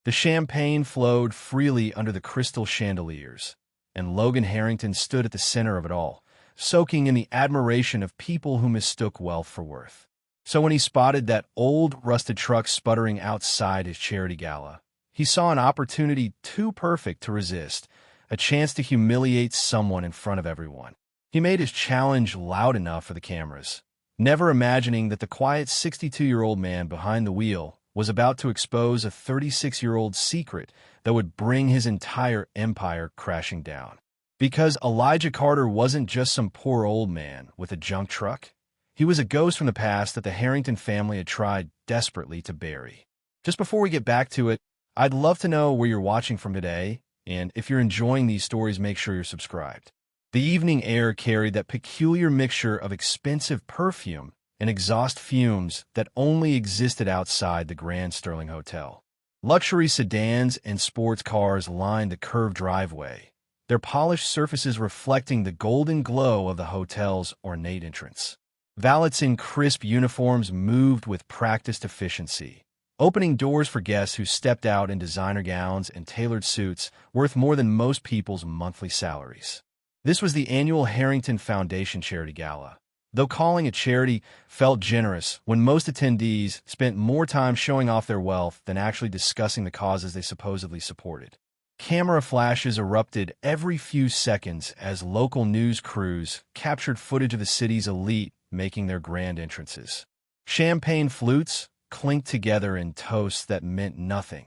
The champagne flowed freely under the crystal chandeliers, and Logan Harrington stood at the center of it all, soaking in the admiration of people who mistook wealth for worth. So when he spotted that old, rusted truck sputtering outside his charity gala, he saw an opportunity too perfect to resist, a chance to humiliate someone in front of everyone. He made his challenge loud enough for the cameras, never imagining that the quiet 62-year-old man behind the wheel was about to expose a 36-year-old's secret that would bring his entire empire crashing down. Because Elijah Carter wasn't just some poor old man with a junk truck. He was a ghost from the past that the Harrington family had tried desperately to bury. Just before we get back to it, I'd love to know where you're watching from today, and if you're enjoying these stories, make sure you're subscribed. The evening air carried that peculiar mixture of expensive perfume and exhaust fumes that only existed outside the Grand Sterling Hotel. Luxury sedans and sports cars lined the curved driveway, their polished surfaces reflecting the golden glow of the hotel's ornate entrance. Valets in crisp uniforms moved with practiced efficiency, opening doors for guests who stepped out in designer gowns and tailored suits worth more than most people's monthly salaries. This was the annual Harrington Foundation Charity Gala. Though calling it charity felt generous when most attendees spent more time showing off their wealth than actually discussing the causes they supposedly supported. Camera flashes erupted every few seconds as local news crews captured footage of the city's elite making their grand entrances. Champagne flutes clinked together in toasts that meant nothing,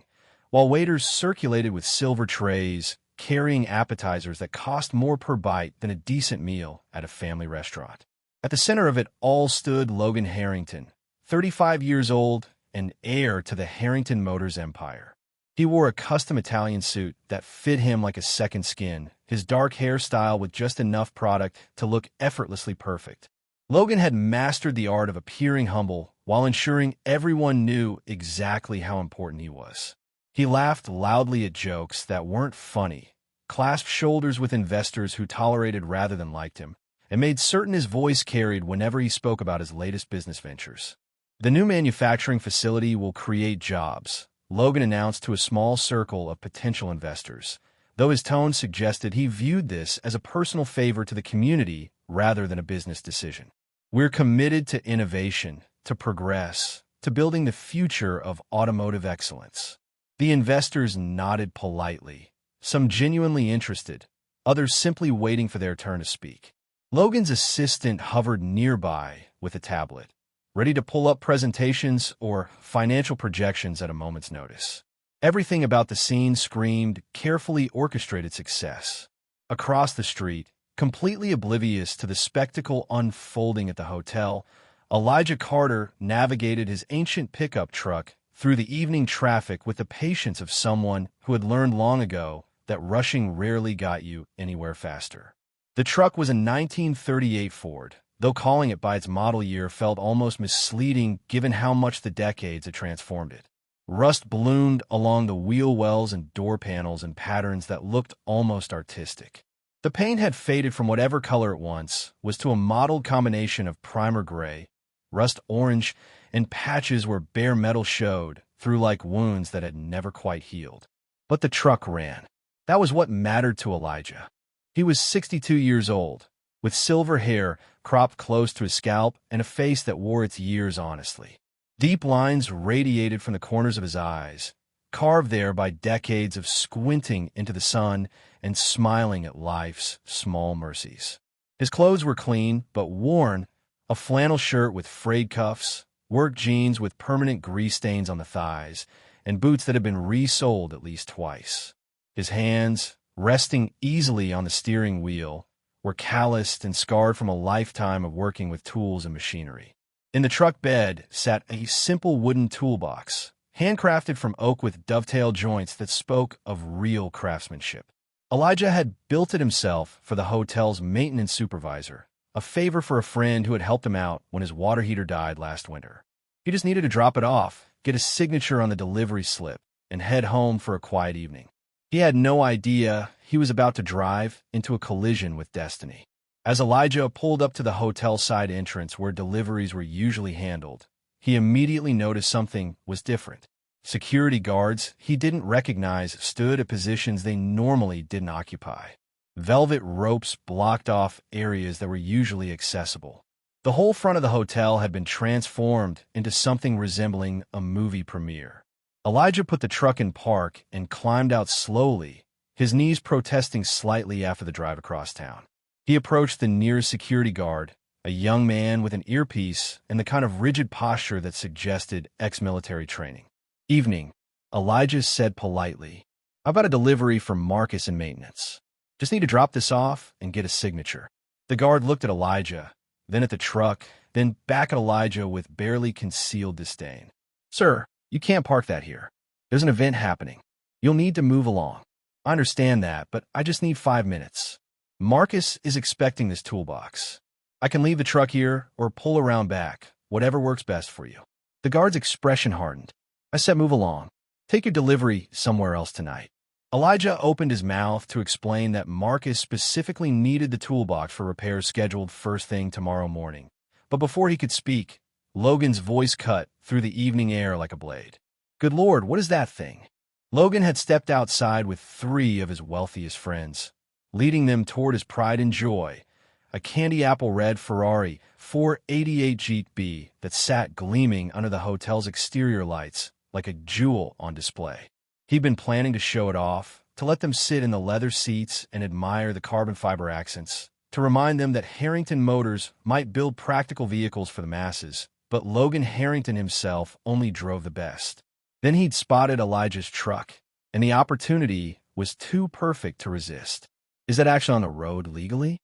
while waiters circulated with silver trays, carrying appetizers that cost more per bite than a decent meal at a family restaurant. At the center of it all stood Logan Harrington, 35 years old and heir to the Harrington Motors empire. He wore a custom Italian suit that fit him like a second skin, his dark hairstyle with just enough product to look effortlessly perfect. Logan had mastered the art of appearing humble while ensuring everyone knew exactly how important he was. He laughed loudly at jokes that weren't funny, clasped shoulders with investors who tolerated rather than liked him, and made certain his voice carried whenever he spoke about his latest business ventures. The new manufacturing facility will create jobs, Logan announced to a small circle of potential investors, though his tone suggested he viewed this as a personal favor to the community rather than a business decision. We're committed to innovation, to progress, to building the future of automotive excellence. The investors nodded politely, some genuinely interested, others simply waiting for their turn to speak. Logan's assistant hovered nearby with a tablet, ready to pull up presentations or financial projections at a moment's notice. Everything about the scene screamed carefully orchestrated success. Across the street, completely oblivious to the spectacle unfolding at the hotel, Elijah Carter navigated his ancient pickup truck through the evening traffic with the patience of someone who had learned long ago that rushing rarely got you anywhere faster. The truck was a 1938 Ford, though calling it by its model year felt almost misleading given how much the decades had transformed it. Rust bloomed along the wheel wells and door panels in patterns that looked almost artistic. The paint had faded from whatever color it once was to a mottled combination of primer gray, rust orange, and patches where bare metal showed through like wounds that had never quite healed. But the truck ran. That was what mattered to Elijah. He was 62 years old, with silver hair cropped close to his scalp and a face that wore its years honestly. Deep lines radiated from the corners of his eyes, carved there by decades of squinting into the sun and smiling at life's small mercies. His clothes were clean but worn, a flannel shirt with frayed cuffs, work jeans with permanent grease stains on the thighs, and boots that had been resoled at least twice. His hands, resting easily on the steering wheel, were calloused and scarred from a lifetime of working with tools and machinery. In the truck bed sat a simple wooden toolbox, handcrafted from oak with dovetail joints that spoke of real craftsmanship. Elijah had built it himself for the hotel's maintenance supervisor, a favor for a friend who had helped him out when his water heater died last winter. He just needed to drop it off, get a signature on the delivery slip, and head home for a quiet evening. He had no idea he was about to drive into a collision with destiny. As Elijah pulled up to the hotel side entrance where deliveries were usually handled, he immediately noticed something was different. Security guards he didn't recognize stood at positions they normally didn't occupy. Velvet ropes blocked off areas that were usually accessible. The whole front of the hotel had been transformed into something resembling a movie premiere. Elijah put the truck in park and climbed out slowly, his knees protesting slightly after the drive across town. He approached the nearest security guard, a young man with an earpiece and the kind of rigid posture that suggested ex-military training. "Evening," Elijah said politely. "I've got a delivery from Marcus in maintenance. Just need to drop this off and get a signature." The guard looked at Elijah, then at the truck, then back at Elijah with barely concealed disdain. "Sir, you can't park that here. There's an event happening. You'll need to move along. I understand that, but I just need 5 minutes. Marcus is expecting this toolbox. I can leave the truck here or pull around back, whatever works best for you." The guard's expression hardened. "I said move along. Take your delivery somewhere else tonight." Elijah opened his mouth to explain that Marcus specifically needed the toolbox for repairs scheduled first thing tomorrow morning. But before he could speak, Logan's voice cut through the evening air like a blade. "Good Lord, what is that thing?" Logan had stepped outside with 3 of his wealthiest friends, leading them toward his pride and joy, a candy apple red Ferrari 488 GTB that sat gleaming under the hotel's exterior lights like a jewel on display. He'd been planning to show it off, to let them sit in the leather seats and admire the carbon fiber accents, to remind them that Harrington Motors might build practical vehicles for the masses, but Logan Harrington himself only drove the best. Then he'd spotted Elijah's truck, and the opportunity was too perfect to resist. "Is that actually on the road legally?"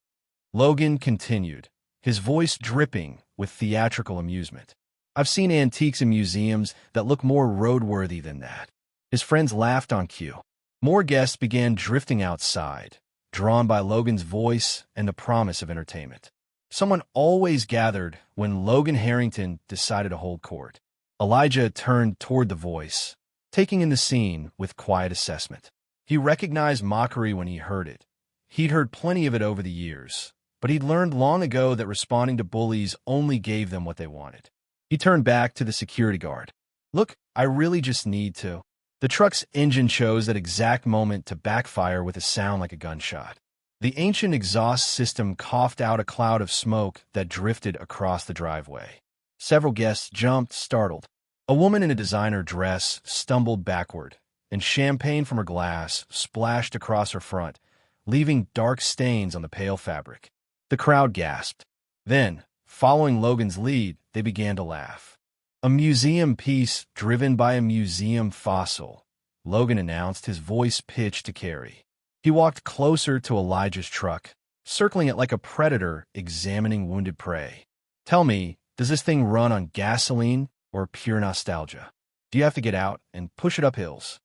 Logan continued, his voice dripping with theatrical amusement. "I've seen antiques in museums that look more roadworthy than that." His friends laughed on cue. More guests began drifting outside, drawn by Logan's voice and the promise of entertainment. Someone always gathered when Logan Harrington decided to hold court. Elijah turned toward the voice, taking in the scene with quiet assessment. He recognized mockery when he heard it. He'd heard plenty of it over the years, but he'd learned long ago that responding to bullies only gave them what they wanted. He turned back to the security guard. "Look, I really just need to." The truck's engine chose that exact moment to backfire with a sound like a gunshot. The ancient exhaust system coughed out a cloud of smoke that drifted across the driveway. Several guests jumped, startled. A woman in a designer dress stumbled backward, and champagne from her glass splashed across her front, leaving dark stains on the pale fabric. The crowd gasped. Then, following Logan's lead, they began to laugh. "A museum piece driven by a museum fossil," Logan announced, his voice pitched to carry. He walked closer to Elijah's truck, circling it like a predator examining wounded prey. "Tell me, does this thing run on gasoline or pure nostalgia? Do you have to get out and push it up hills?"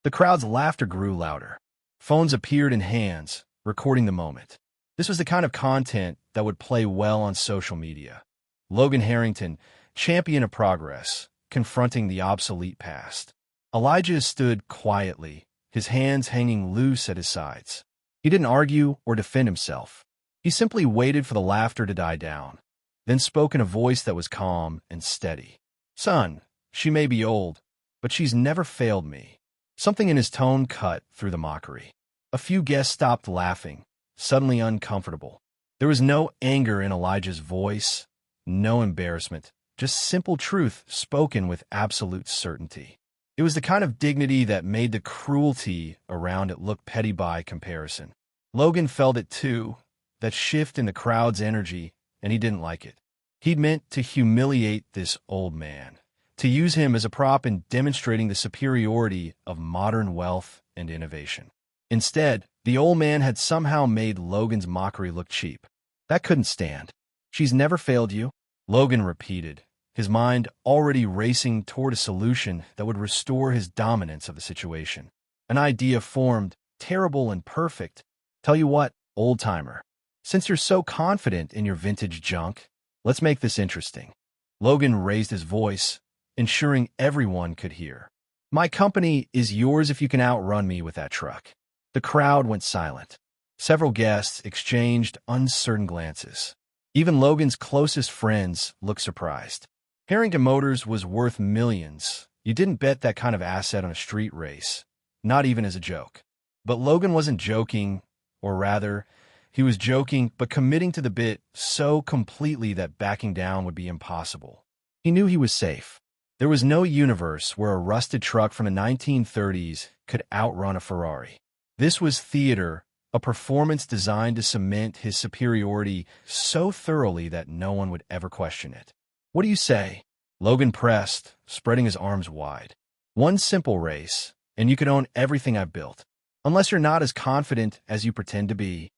The crowd's laughter grew louder. Phones appeared in hands, recording the moment. This was the kind of content that would play well on social media. Logan Harrington, champion of progress, confronting the obsolete past. Elijah stood quietly, his hands hanging loose at his sides. He didn't argue or defend himself. He simply waited for the laughter to die down, then spoke in a voice that was calm and steady. "Son, she may be old, but she's never failed me." Something in his tone cut through the mockery. A few guests stopped laughing, suddenly uncomfortable. There was no anger in Elijah's voice, no embarrassment, just simple truth spoken with absolute certainty. It was the kind of dignity that made the cruelty around it look petty by comparison. Logan felt it too, that shift in the crowd's energy, and he didn't like it. He'd meant to humiliate this old man, to use him as a prop in demonstrating the superiority of modern wealth and innovation. Instead, the old man had somehow made Logan's mockery look cheap. That couldn't stand. "She's never failed you," Logan repeated, his mind already racing toward a solution that would restore his dominance of the situation. An idea formed, terrible and perfect. "Tell you what, old-timer, since you're so confident in your vintage junk, let's make this interesting." Logan raised his voice, ensuring everyone could hear. "My company is yours if you can outrun me with that truck." The crowd went silent. Several guests exchanged uncertain glances. Even Logan's closest friends looked surprised. Harrington Motors was worth millions, You didn't bet that kind of asset on a street race, not even as a joke. But Logan wasn't joking, or rather, he was joking but committing to the bit so completely that backing down would be impossible. He knew he was safe. There was no universe where a rusted truck from the 1930s could outrun a Ferrari. This was theater, a performance designed to cement his superiority so thoroughly that no one would ever question it. "What do you say?" Logan pressed, spreading his arms wide. "One simple race, and you could own everything I've built. Unless you're not as confident as you pretend to be."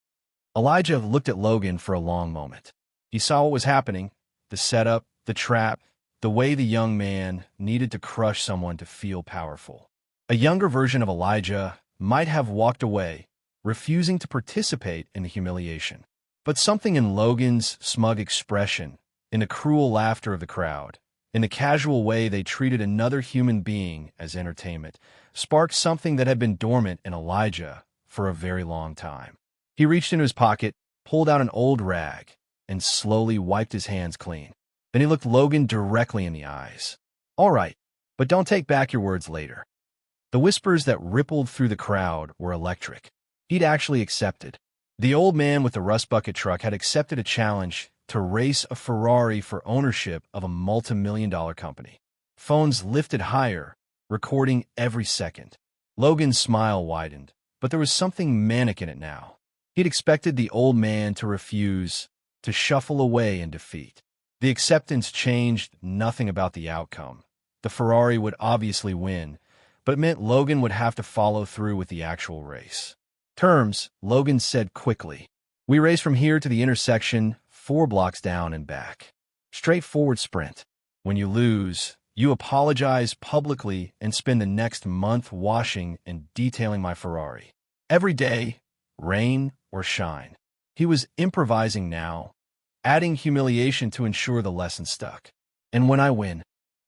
Elijah looked at Logan for a long moment. He saw what was happening, the setup, the trap, the way the young man needed to crush someone to feel powerful. A younger version of Elijah might have walked away, refusing to participate in the humiliation. But something in Logan's smug expression, in the cruel laughter of the crowd, in the casual way they treated another human being as entertainment, sparked something that had been dormant in Elijah for a very long time. He reached into his pocket, pulled out an old rag, and slowly wiped his hands clean. Then he looked Logan directly in the eyes. "All right, but don't take back your words later." The whispers that rippled through the crowd were electric. He'd actually accepted. The old man with the rust bucket truck had accepted a challenge to race a Ferrari for ownership of a multi-million-dollar company. Phones lifted higher, recording every second. Logan's smile widened, but there was something manic in it now. He'd expected the old man to refuse, to shuffle away in defeat. The acceptance changed nothing about the outcome. The Ferrari would obviously win, but it meant Logan would have to follow through with the actual race. "Terms," Logan said quickly. "We race from here to the intersection, 4 blocks down and back. Straightforward sprint. When you lose, you apologize publicly and spend the next month washing and detailing my Ferrari. Every day, rain or shine." He was improvising now, adding humiliation to ensure the lesson stuck. "And when I win?"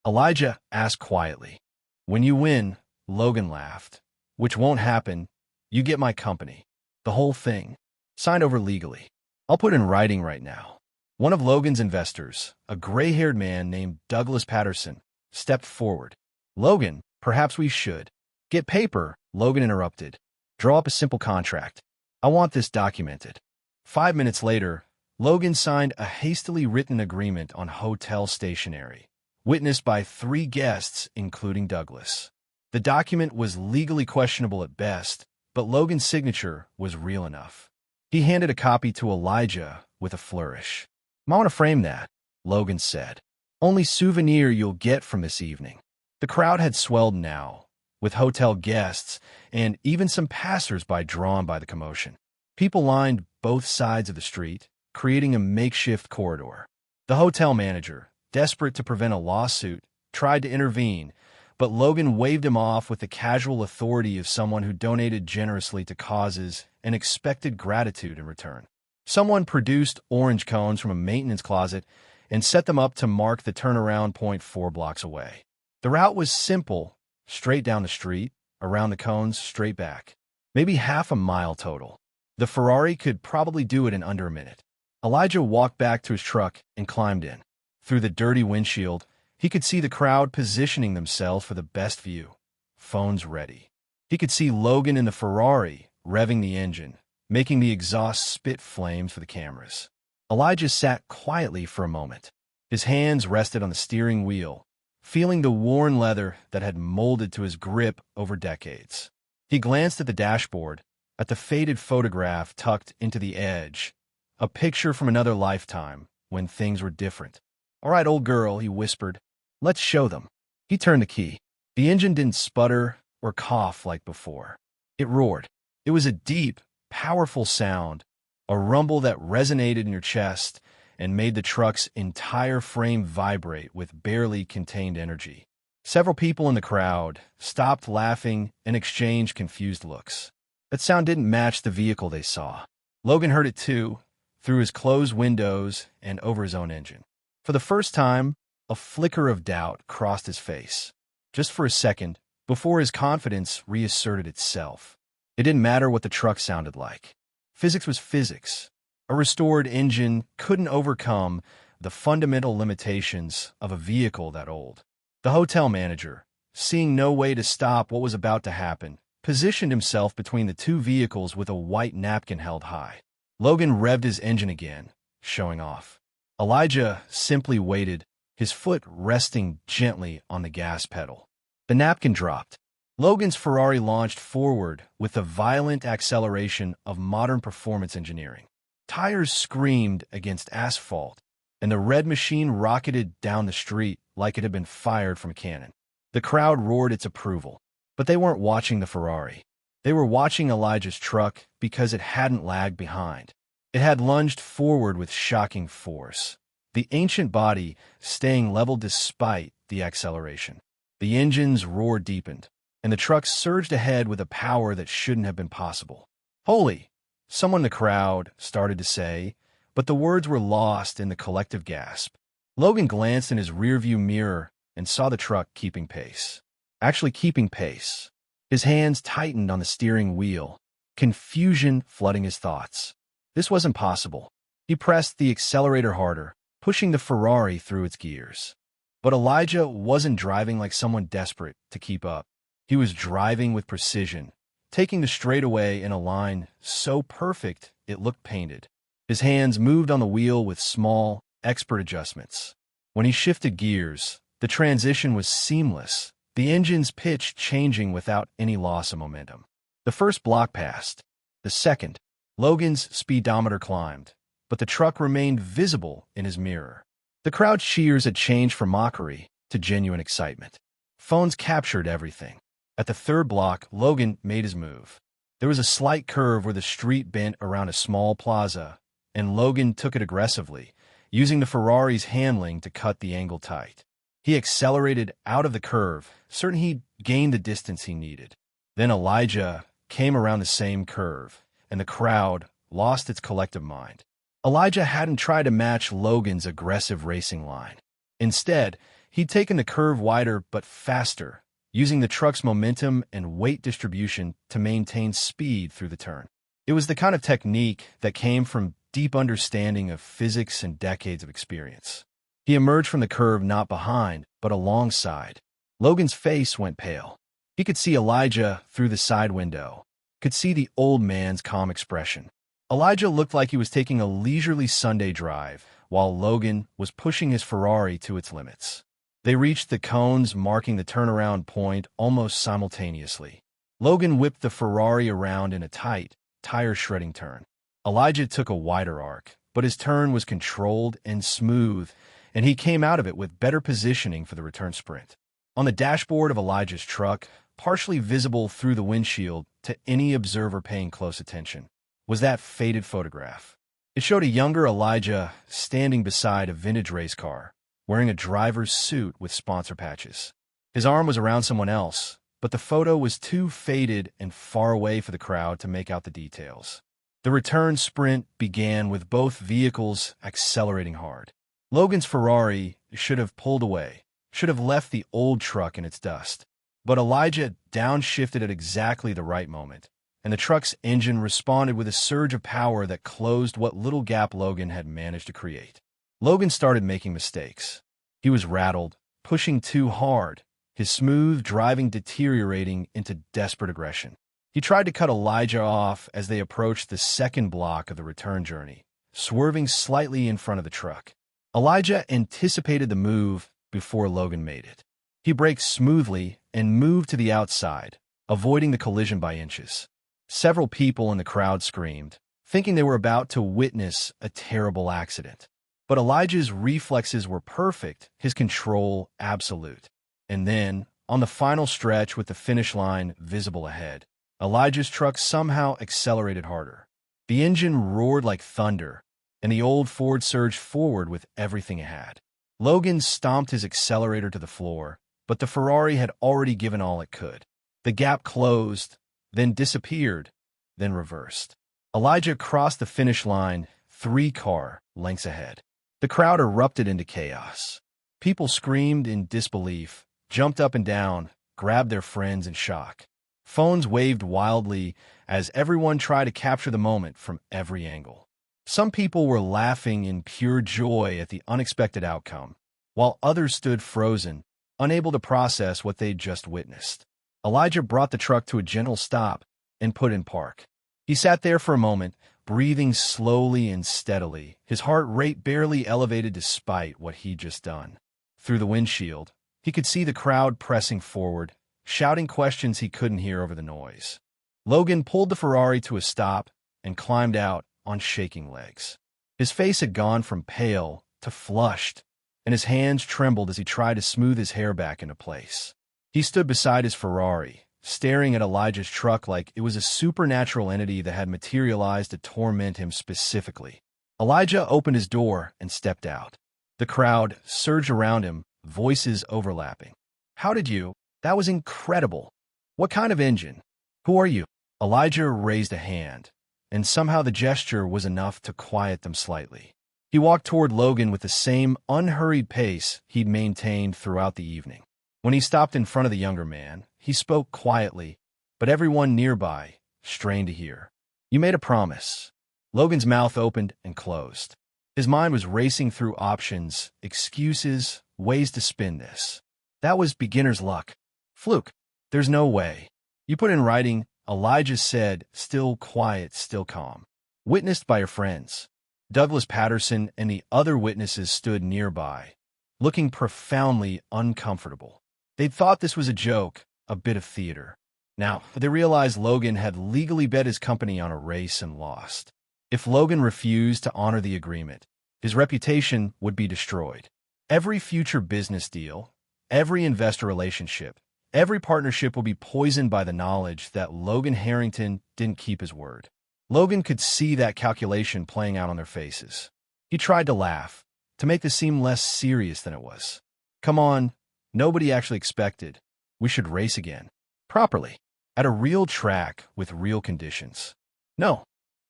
Elijah asked quietly. "When you win," Logan laughed, "which won't happen, you get my company. The whole thing. Signed over legally. I'll put in writing right now." One of Logan's investors, a gray-haired man named Douglas Patterson, stepped forward. "Logan, perhaps we should." "Get paper," Logan interrupted. "Draw up a simple contract. I want this documented." 5 minutes later, Logan signed a hastily written agreement on hotel stationery, witnessed by 3 guests, including Douglas. The document was legally questionable at best, but Logan's signature was real enough. He handed a copy to Elijah with a flourish. "I want to frame that," Logan said. "Only souvenir you'll get from this evening." The crowd had swelled now, with hotel guests and even some passers-by drawn by the commotion. People lined both sides of the street, creating a makeshift corridor. The hotel manager, desperate to prevent a lawsuit, tried to intervene, but Logan waved him off with the casual authority of someone who donated generously to causes and expected gratitude in return. Someone produced orange cones from a maintenance closet and set them up to mark the turnaround point 4 blocks away. The route was simple: straight down the street, around the cones, straight back. Maybe half a mile total. The Ferrari could probably do it in under a minute. Elijah walked back to his truck and climbed in. Through the dirty windshield, he could see the crowd positioning themselves for the best view. Phones ready. He could see Logan in the Ferrari, revving the engine, making the exhaust spit flames for the cameras. Elijah sat quietly for a moment. His hands rested on the steering wheel, feeling the worn leather that had molded to his grip over decades. He glanced at the dashboard, at the faded photograph tucked into the edge, a picture from another lifetime when things were different. "All right, old girl," he whispered. "Let's show them." He turned the key. The engine didn't sputter or cough like before. It roared. It was a deep, powerful sound, a rumble that resonated in your chest and made the truck's entire frame vibrate with barely contained energy. Several people in the crowd stopped laughing and exchanged confused looks. That sound didn't match the vehicle they saw. Logan heard it too, through his closed windows and over his own engine. For the first time, a flicker of doubt crossed his face. Just for a second, before his confidence reasserted itself. It didn't matter what the truck sounded like. Physics was physics. A restored engine couldn't overcome the fundamental limitations of a vehicle that old. The hotel manager, seeing no way to stop what was about to happen, positioned himself between the two vehicles with a white napkin held high. Logan revved his engine again, showing off. Elijah simply waited, his foot resting gently on the gas pedal. The napkin dropped. Logan's Ferrari launched forward with the violent acceleration of modern performance engineering. Tires screamed against asphalt, and the red machine rocketed down the street like it had been fired from a cannon. The crowd roared its approval, but they weren't watching the Ferrari. They were watching Elijah's truck because it hadn't lagged behind. It had lunged forward with shocking force, the ancient body staying level despite the acceleration. The engine's roar deepened, and the truck surged ahead with a power that shouldn't have been possible. "Holy!" someone in the crowd started to say, but the words were lost in the collective gasp. Logan glanced in his rearview mirror and saw the truck keeping pace. Actually keeping pace. His hands tightened on the steering wheel, confusion flooding his thoughts. This wasn't possible. He pressed the accelerator harder, pushing the Ferrari through its gears. But Elijah wasn't driving like someone desperate to keep up. He was driving with precision, taking the straightaway in a line so perfect it looked painted. His hands moved on the wheel with small, expert adjustments. When he shifted gears, the transition was seamless, the engine's pitch changing without any loss of momentum. The first block passed. The second, Logan's speedometer climbed, but the truck remained visible in his mirror. The crowd's cheers had changed from mockery to genuine excitement. Phones captured everything. At the third block, Logan made his move. There was a slight curve where the street bent around a small plaza, and Logan took it aggressively, using the Ferrari's handling to cut the angle tight. He accelerated out of the curve, certain he'd gained the distance he needed. Then Elijah came around the same curve, and the crowd lost its collective mind. Elijah hadn't tried to match Logan's aggressive racing line. Instead, he'd taken the curve wider but faster, using the truck's momentum and weight distribution to maintain speed through the turn. It was the kind of technique that came from deep understanding of physics and decades of experience. He emerged from the curve not behind, but alongside. Logan's face went pale. He could see Elijah through the side window, could see the old man's calm expression. Elijah looked like he was taking a leisurely Sunday drive, while Logan was pushing his Ferrari to its limits. They reached the cones marking the turnaround point almost simultaneously. Logan whipped the Ferrari around in a tight, tire-shredding turn. Elijah took a wider arc, but his turn was controlled and smooth, and he came out of it with better positioning for the return sprint. On the dashboard of Elijah's truck, partially visible through the windshield to any observer paying close attention, was that faded photograph. It showed a younger Elijah standing beside a vintage race car, wearing a driver's suit with sponsor patches. His arm was around someone else, but the photo was too faded and far away for the crowd to make out the details. The return sprint began with both vehicles accelerating hard. Logan's Ferrari should have pulled away, should have left the old truck in its dust. But Elijah downshifted at exactly the right moment, and the truck's engine responded with a surge of power that closed what little gap Logan had managed to create. Logan started making mistakes. He was rattled, pushing too hard, his smooth driving deteriorating into desperate aggression. He tried to cut Elijah off as they approached the second block of the return journey, swerving slightly in front of the truck. Elijah anticipated the move before Logan made it. He braked smoothly and moved to the outside, avoiding the collision by inches. Several people in the crowd screamed, thinking they were about to witness a terrible accident. But Elijah's reflexes were perfect, his control absolute. And then, on the final stretch with the finish line visible ahead, Elijah's truck somehow accelerated harder. The engine roared like thunder, and the old Ford surged forward with everything it had. Logan stomped his accelerator to the floor, but the Ferrari had already given all it could. The gap closed, then disappeared, then reversed. Elijah crossed the finish line 3 car lengths ahead. The crowd erupted into chaos. People screamed in disbelief, jumped up and down, grabbed their friends in shock. Phones waved wildly as everyone tried to capture the moment from every angle. Some people were laughing in pure joy at the unexpected outcome, while others stood frozen, unable to process what they'd just witnessed. Elijah brought the truck to a gentle stop and put in park. He sat there for a moment, breathing slowly and steadily, his heart rate barely elevated despite what he'd just done. Through the windshield, he could see the crowd pressing forward, shouting questions he couldn't hear over the noise. Logan pulled the Ferrari to a stop and climbed out on shaking legs. His face had gone from pale to flushed, and his hands trembled as he tried to smooth his hair back into place. He stood beside his Ferrari, staring at Elijah's truck like it was a supernatural entity that had materialized to torment him specifically. Elijah opened his door and stepped out. The crowd surged around him, voices overlapping. "How did you? That was incredible. What kind of engine? Who are you?" Elijah raised a hand, and somehow the gesture was enough to quiet them slightly. He walked toward Logan with the same unhurried pace he'd maintained throughout the evening. When he stopped in front of the younger man, he spoke quietly, but everyone nearby strained to hear. "You made a promise." Logan's mouth opened and closed. His mind was racing through options, excuses, ways to spin this. "That was beginner's luck. Fluke. There's no way." "You put in writing," Elijah said, still quiet, still calm. "Witnessed by your friends." Douglas Patterson and the other witnesses stood nearby, looking profoundly uncomfortable. They'd thought this was a joke, a bit of theater. Now, they realized Logan had legally bet his company on a race and lost. If Logan refused to honor the agreement, his reputation would be destroyed. Every future business deal, every investor relationship, every partnership will be poisoned by the knowledge that Logan Harrington didn't keep his word. Logan could see that calculation playing out on their faces. He tried to laugh, to make this seem less serious than it was. "Come on, nobody actually expected. We should race again. Properly. At a real track with real conditions." "No,"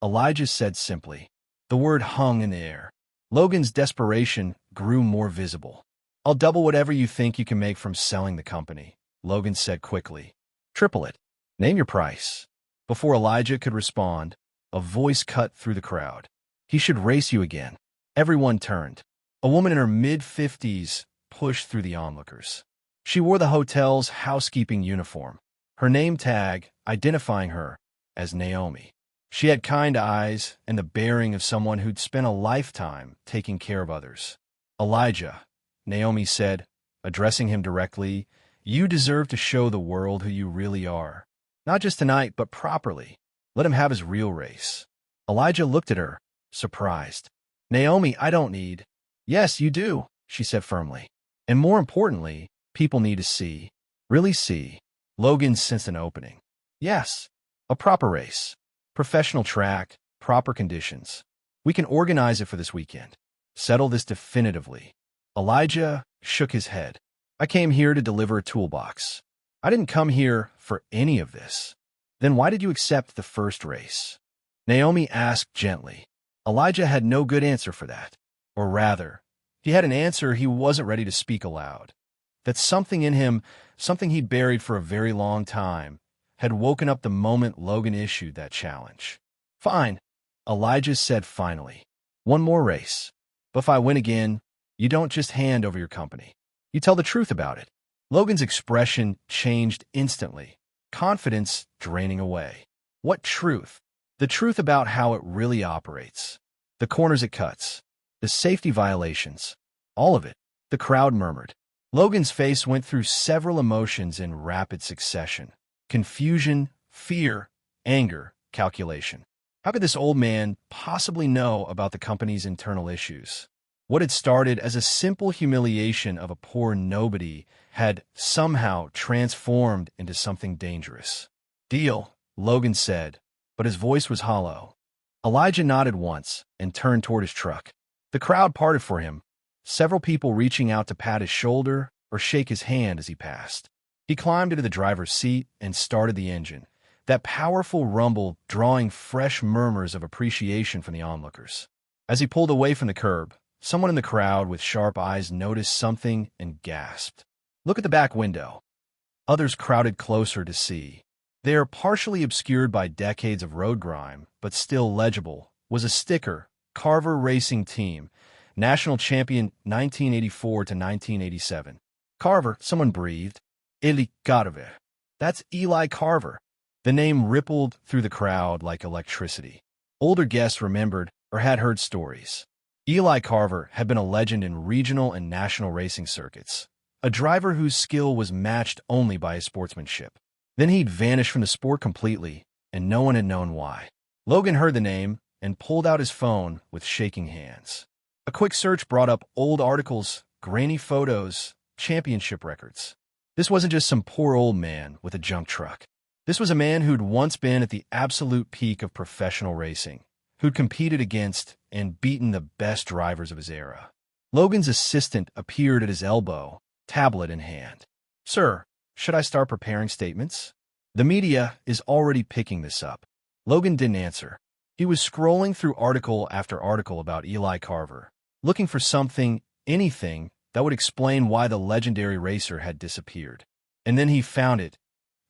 Elijah said simply. The word hung in the air. Logan's desperation grew more visible. "I'll double whatever you think you can make from selling the company," Logan said quickly. "Triple it. Name your price." Before Elijah could respond, a voice cut through the crowd. "He should race you again." Everyone turned. A woman in her mid-50s pushed through the onlookers. She wore the hotel's housekeeping uniform, her name tag identifying her as Naomi. She had kind eyes and the bearing of someone who'd spent a lifetime taking care of others. "Elijah," Naomi said, addressing him directly, "you deserve to show the world who you really are. Not just tonight, but properly. Let him have his real race." Elijah looked at her, surprised. "Naomi, I don't need." "Yes, you do," she said firmly. "And more importantly, people need to see. Really see." Logan sensed an opening. "Yes, a proper race. Professional track, proper conditions. We can organize it for this weekend. Settle this definitively." Elijah shook his head. "I came here to deliver a toolbox. I didn't come here for any of this." "Then why did you accept the first race?" Naomi asked gently. Elijah had no good answer for that. Or rather, he had an answer he wasn't ready to speak aloud. That something in him, something he'd buried for a very long time, had woken up the moment Logan issued that challenge. "Fine," Elijah said finally. "One more race. But if I win again, you don't just hand over your company. You tell the truth about it." Logan's expression changed instantly, confidence draining away. "What truth?" "The truth about how it really operates. The corners it cuts. The safety violations. All of it." The crowd murmured. Logan's face went through several emotions in rapid succession. Confusion, fear, anger, calculation. How could this old man possibly know about the company's internal issues? What had started as a simple humiliation of a poor nobody had somehow transformed into something dangerous. "Deal," Logan said, but his voice was hollow. Elijah nodded once and turned toward his truck. The crowd parted for him, several people reaching out to pat his shoulder or shake his hand as he passed. He climbed into the driver's seat and started the engine, that powerful rumble drawing fresh murmurs of appreciation from the onlookers. As he pulled away from the curb, someone in the crowd with sharp eyes noticed something and gasped. "Look at the back window." Others crowded closer to see. There, partially obscured by decades of road grime, but still legible, was a sticker, Carver Racing Team, National Champion 1984 to 1987. Carver, someone breathed. Eli Carver. That's Eli Carver. The name rippled through the crowd like electricity. Older guests remembered or had heard stories. Eli Carver had been a legend in regional and national racing circuits, a driver whose skill was matched only by his sportsmanship. Then he'd vanished from the sport completely, and no one had known why. Logan heard the name and pulled out his phone with shaking hands. A quick search brought up old articles, grainy photos, championship records. This wasn't just some poor old man with a junk truck. This was a man who'd once been at the absolute peak of professional racing, who'd competed against and beaten the best drivers of his era. Logan's assistant appeared at his elbow, tablet in hand. "Sir, should I start preparing statements? The media is already picking this up." Logan didn't answer. He was scrolling through article after article about Eli Carver, looking for something, anything, that would explain why the legendary racer had disappeared. And then he found it.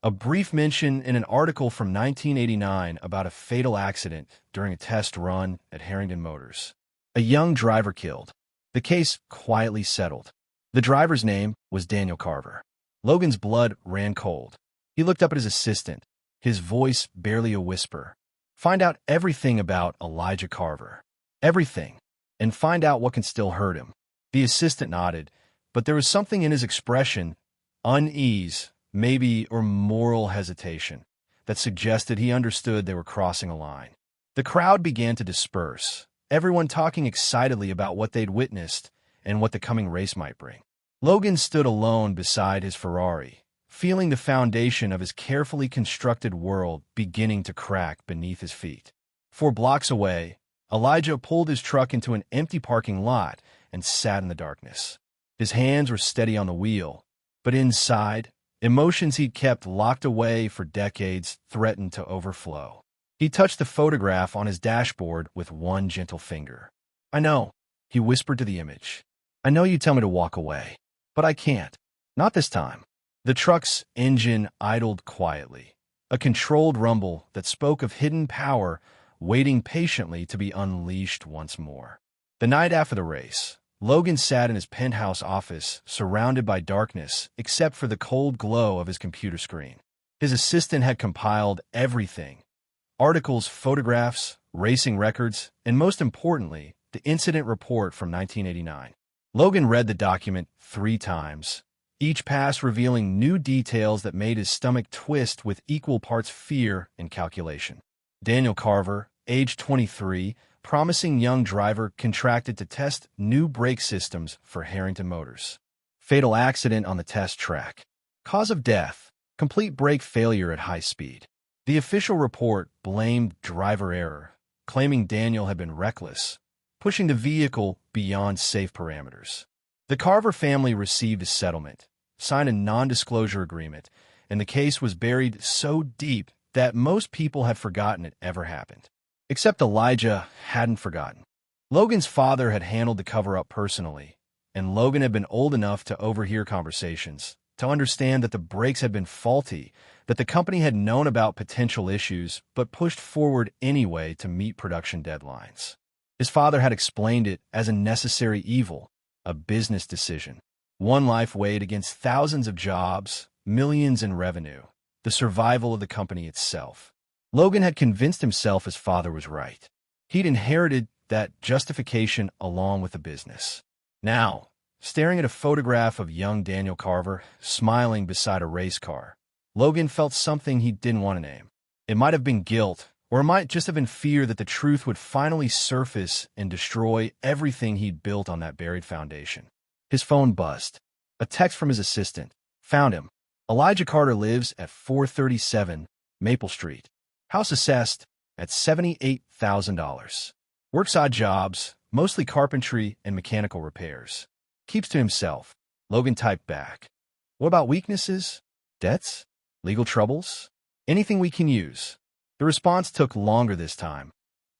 A brief mention in an article from 1989 about a fatal accident during a test run at Harrington Motors. A young driver killed. The case quietly settled. The driver's name was Daniel Carver. Logan's blood ran cold. He looked up at his assistant, his voice barely a whisper. "Find out everything about Elijah Carver. Everything. And find out what can still hurt him." The assistant nodded, but there was something in his expression, unease, maybe, or moral hesitation, that suggested he understood they were crossing a line. The crowd began to disperse, everyone talking excitedly about what they'd witnessed and what the coming race might bring. Logan stood alone beside his Ferrari, feeling the foundation of his carefully constructed world beginning to crack beneath his feet. 4 blocks away, Elijah pulled his truck into an empty parking lot and sat in the darkness. His hands were steady on the wheel, but inside, emotions he'd kept locked away for decades threatened to overflow. He touched the photograph on his dashboard with one gentle finger. "I know," he whispered to the image. "I know you tell me to walk away, but I can't. Not this time." The truck's engine idled quietly, a controlled rumble that spoke of hidden power waiting patiently to be unleashed once more. The night after the race, Logan sat in his penthouse office, surrounded by darkness except for the cold glow of his computer screen. His assistant had compiled everything: articles, photographs, racing records, and most importantly, the incident report from 1989. Logan read the document 3 times, each pass revealing new details that made his stomach twist with equal parts fear and calculation. Daniel Carver, age 23, promising young driver, contracted to test new brake systems for Harrington Motors. Fatal accident on the test track. Cause of death: complete brake failure at high speed. The official report blamed driver error, claiming Daniel had been reckless, pushing the vehicle beyond safe parameters. The Carver family received a settlement, signed a non-disclosure agreement, and the case was buried so deep that most people had forgotten it ever happened. Except Elijah hadn't forgotten. Logan's father had handled the cover-up personally, and Logan had been old enough to overhear conversations, to understand that the brakes had been faulty, that the company had known about potential issues but pushed forward anyway to meet production deadlines. His father had explained it as a necessary evil, a business decision. One life weighed against thousands of jobs, millions in revenue, the survival of the company itself. Logan had convinced himself his father was right. He'd inherited that justification along with the business. Now, staring at a photograph of young Daniel Carver, smiling beside a race car, Logan felt something he didn't want to name. It might have been guilt, or it might just have been fear that the truth would finally surface and destroy everything he'd built on that buried foundation. His phone buzzed. A text from his assistant. Found him. Elijah Carter lives at 437 Maple Street. House assessed at $78,000. Works odd jobs, mostly carpentry and mechanical repairs. Keeps to himself. Logan typed back. What about weaknesses? Debts? Legal troubles? Anything we can use? The response took longer this time.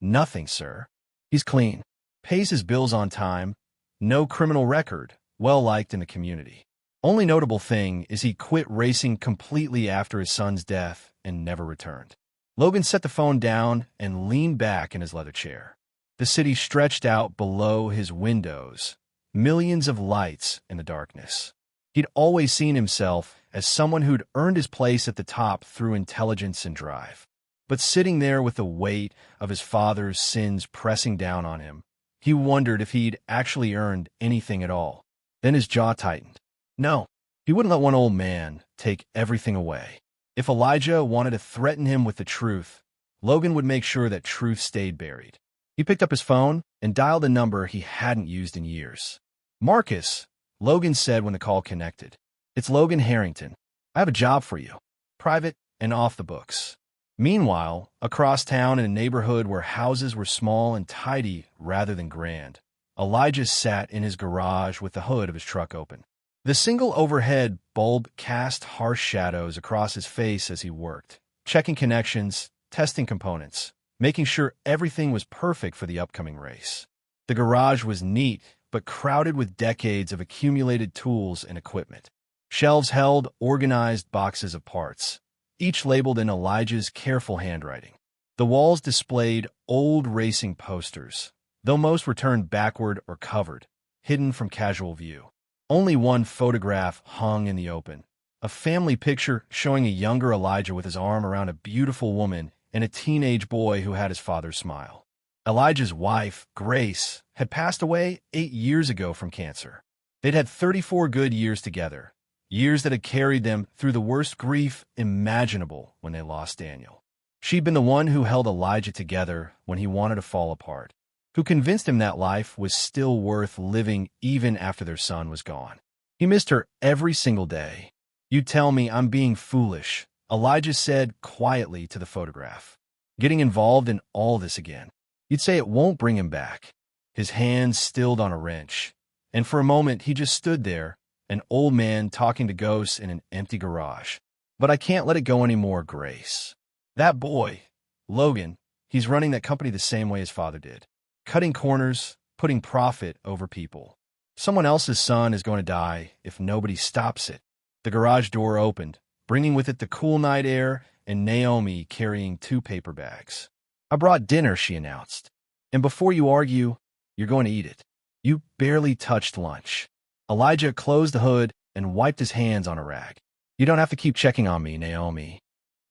Nothing, sir. He's clean. Pays his bills on time. No criminal record. Well-liked in the community. Only notable thing is he quit racing completely after his son's death and never returned. Logan set the phone down and leaned back in his leather chair. The city stretched out below his windows, millions of lights in the darkness. He'd always seen himself as someone who'd earned his place at the top through intelligence and drive. But sitting there with the weight of his father's sins pressing down on him, he wondered if he'd actually earned anything at all. Then his jaw tightened. No, he wouldn't let one old man take everything away. If Elijah wanted to threaten him with the truth, Logan would make sure that truth stayed buried. He picked up his phone and dialed a number he hadn't used in years. "Marcus," Logan said when the call connected. "It's Logan Harrington. I have a job for you. Private and off the books." Meanwhile, across town in a neighborhood where houses were small and tidy rather than grand, Elijah sat in his garage with the hood of his truck open. The single overhead bulb cast harsh shadows across his face as he worked, checking connections, testing components, making sure everything was perfect for the upcoming race. The garage was neat, but crowded with decades of accumulated tools and equipment. Shelves held organized boxes of parts, each labeled in Elijah's careful handwriting. The walls displayed old racing posters, though most were turned backward or covered, hidden from casual view. Only one photograph hung in the open, a family picture showing a younger Elijah with his arm around a beautiful woman and a teenage boy who had his father's smile. Elijah's wife, Grace, had passed away 8 years ago from cancer. They'd had 34 good years together, years that had carried them through the worst grief imaginable when they lost Daniel. She'd been the one who held Elijah together when he wanted to fall apart, who convinced him that life was still worth living even after their son was gone. He missed her every single day. "You tell me I'm being foolish," Elijah said quietly to the photograph. "Getting involved in all this again. You'd say it won't bring him back." His hands stilled on a wrench, and for a moment he just stood there, an old man talking to ghosts in an empty garage. "But I can't let it go anymore, Grace. That boy, Logan, he's running that company the same way his father did. Cutting corners, putting profit over people. Someone else's son is going to die if nobody stops it." The garage door opened, bringing with it the cool night air and Naomi carrying 2 paper bags. "I brought dinner," she announced. "And before you argue, you're going to eat it. You barely touched lunch." Elijah closed the hood and wiped his hands on a rag. "You don't have to keep checking on me, Naomi."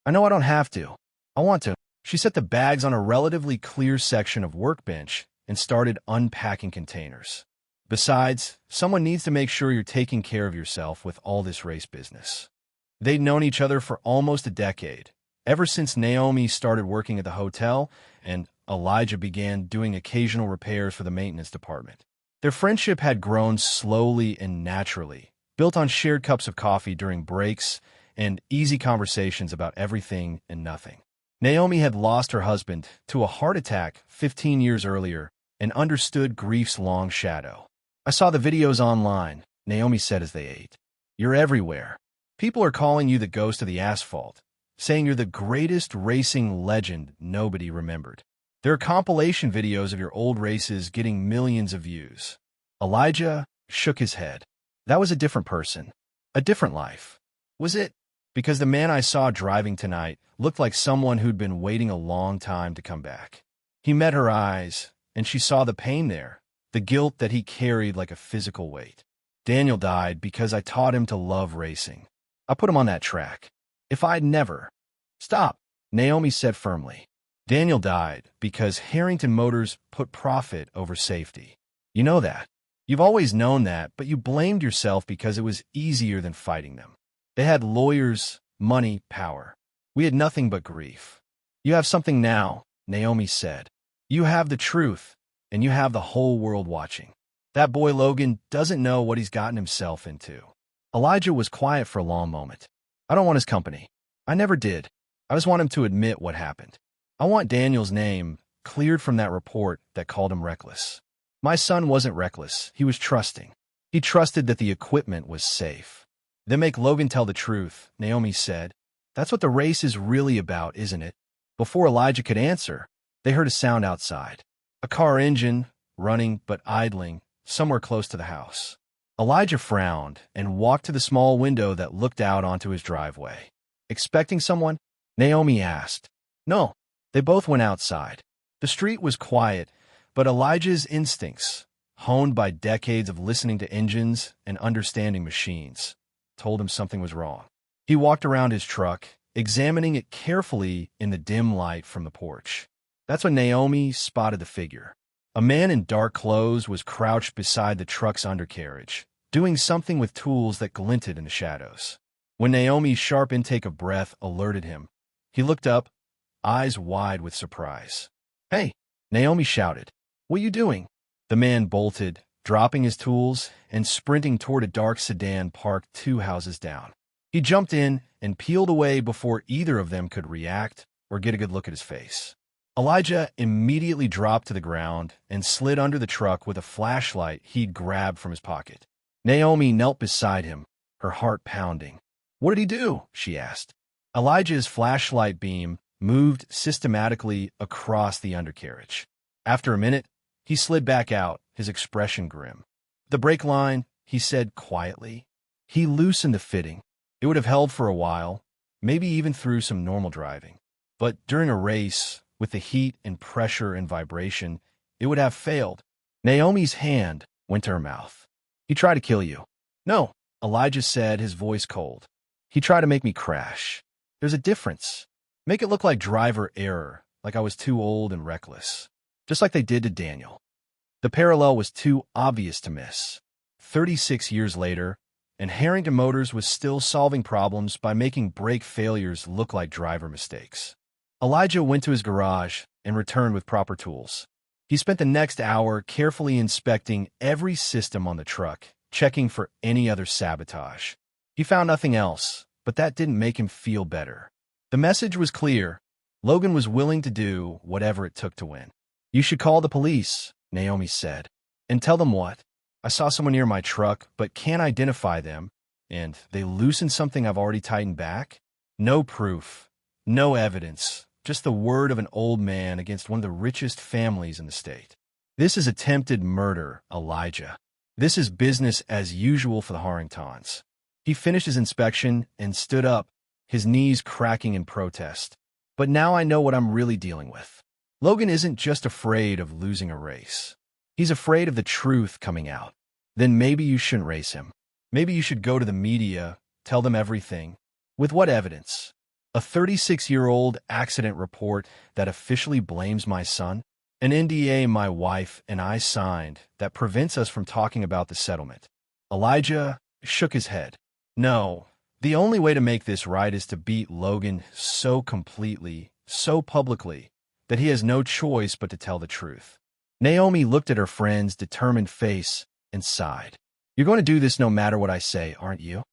"I know I don't have to. I want to." She set the bags on a relatively clear section of workbench and started unpacking containers. "Besides, someone needs to make sure you're taking care of yourself with all this race business." They'd known each other for almost a decade, ever since Naomi started working at the hotel and Elijah began doing occasional repairs for the maintenance department. Their friendship had grown slowly and naturally, built on shared cups of coffee during breaks and easy conversations about everything and nothing. Naomi had lost her husband to a heart attack 15 years earlier and understood grief's long shadow. "I saw the videos online," Naomi said as they ate. "You're everywhere. People are calling you the ghost of the asphalt, saying you're the greatest racing legend nobody remembered. There are compilation videos of your old races getting millions of views." Elijah shook his head. "That was a different person, a different life." "Was it?" "Because the man I saw driving tonight looked like someone who'd been waiting a long time to come back." He met her eyes, and she saw the pain there, the guilt that he carried like a physical weight. "Daniel died because I taught him to love racing. I put him on that track. If I'd never—" "Stop," Naomi said firmly. "Daniel died because Harrington Motors put profit over safety. You know that. You've always known that, but you blamed yourself because it was easier than fighting them. They had lawyers, money, power. We had nothing but grief. You have something now," Naomi said. "You have the truth, and you have the whole world watching. That boy Logan doesn't know what he's gotten himself into." Elijah was quiet for a long moment. "I don't want his company. I never did. I just want him to admit what happened. I want Daniel's name cleared from that report that called him reckless. My son wasn't reckless. He was trusting. He trusted that the equipment was safe." "Then make Logan tell the truth," Naomi said. "That's what the race is really about, isn't it?" Before Elijah could answer, they heard a sound outside. A car engine, running but idling, somewhere close to the house. Elijah frowned and walked to the small window that looked out onto his driveway. "Expecting someone?" Naomi asked. "No." They both went outside. The street was quiet, but Elijah's instincts, honed by decades of listening to engines and understanding machines, told him something was wrong. He walked around his truck, examining it carefully in the dim light from the porch. That's when Naomi spotted the figure. A man in dark clothes was crouched beside the truck's undercarriage, doing something with tools that glinted in the shadows. When Naomi's sharp intake of breath alerted him, he looked up, eyes wide with surprise. "Hey!" Naomi shouted. "What are you doing?" The man bolted, dropping his tools and sprinting toward a dark sedan parked 2 houses down. He jumped in and peeled away before either of them could react or get a good look at his face. Elijah immediately dropped to the ground and slid under the truck with a flashlight he'd grabbed from his pocket. Naomi knelt beside him, her heart pounding. "What did he do?" she asked. Elijah's flashlight beam moved systematically across the undercarriage. After a minute, he slid back out, his expression grim. "The brake line," he said quietly. He loosened the fitting. It would have held for a while, maybe even through some normal driving. But during a race, with the heat and pressure and vibration, it would have failed. Naomi's hand went to her mouth. "He tried to kill you." "No," Elijah said, his voice cold. "He tried to make me crash. There's a difference. Make it look like driver error, like I was too old and reckless. Just like they did to Daniel." The parallel was too obvious to miss. 36 years later, and Harrington Motors was still solving problems by making brake failures look like driver mistakes. Elijah went to his garage and returned with proper tools. He spent the next hour carefully inspecting every system on the truck, checking for any other sabotage. He found nothing else, but that didn't make him feel better. The message was clear. Logan was willing to do whatever it took to win. "You should call the police," Naomi said. "And tell them what? I saw someone near my truck, but can't identify them, and they loosened something I've already tightened back? No proof, no evidence, just the word of an old man against one of the richest families in the state. This is attempted murder, Elijah. This is business as usual for the Harringtons." He finished his inspection and stood up, his knees cracking in protest. "But now I know what I'm really dealing with. Logan isn't just afraid of losing a race. He's afraid of the truth coming out. Then maybe you shouldn't race him. Maybe you should go to the media, tell them everything. With what evidence? A 36-year-old accident report that officially blames my son? An NDA my wife and I signed that prevents us from talking about the settlement." Elijah shook his head. "No, the only way to make this right is to beat Logan so completely, so publicly, that he has no choice but to tell the truth." Naomi looked at her friend's determined face and sighed. "You're going to do this no matter what I say, aren't you?"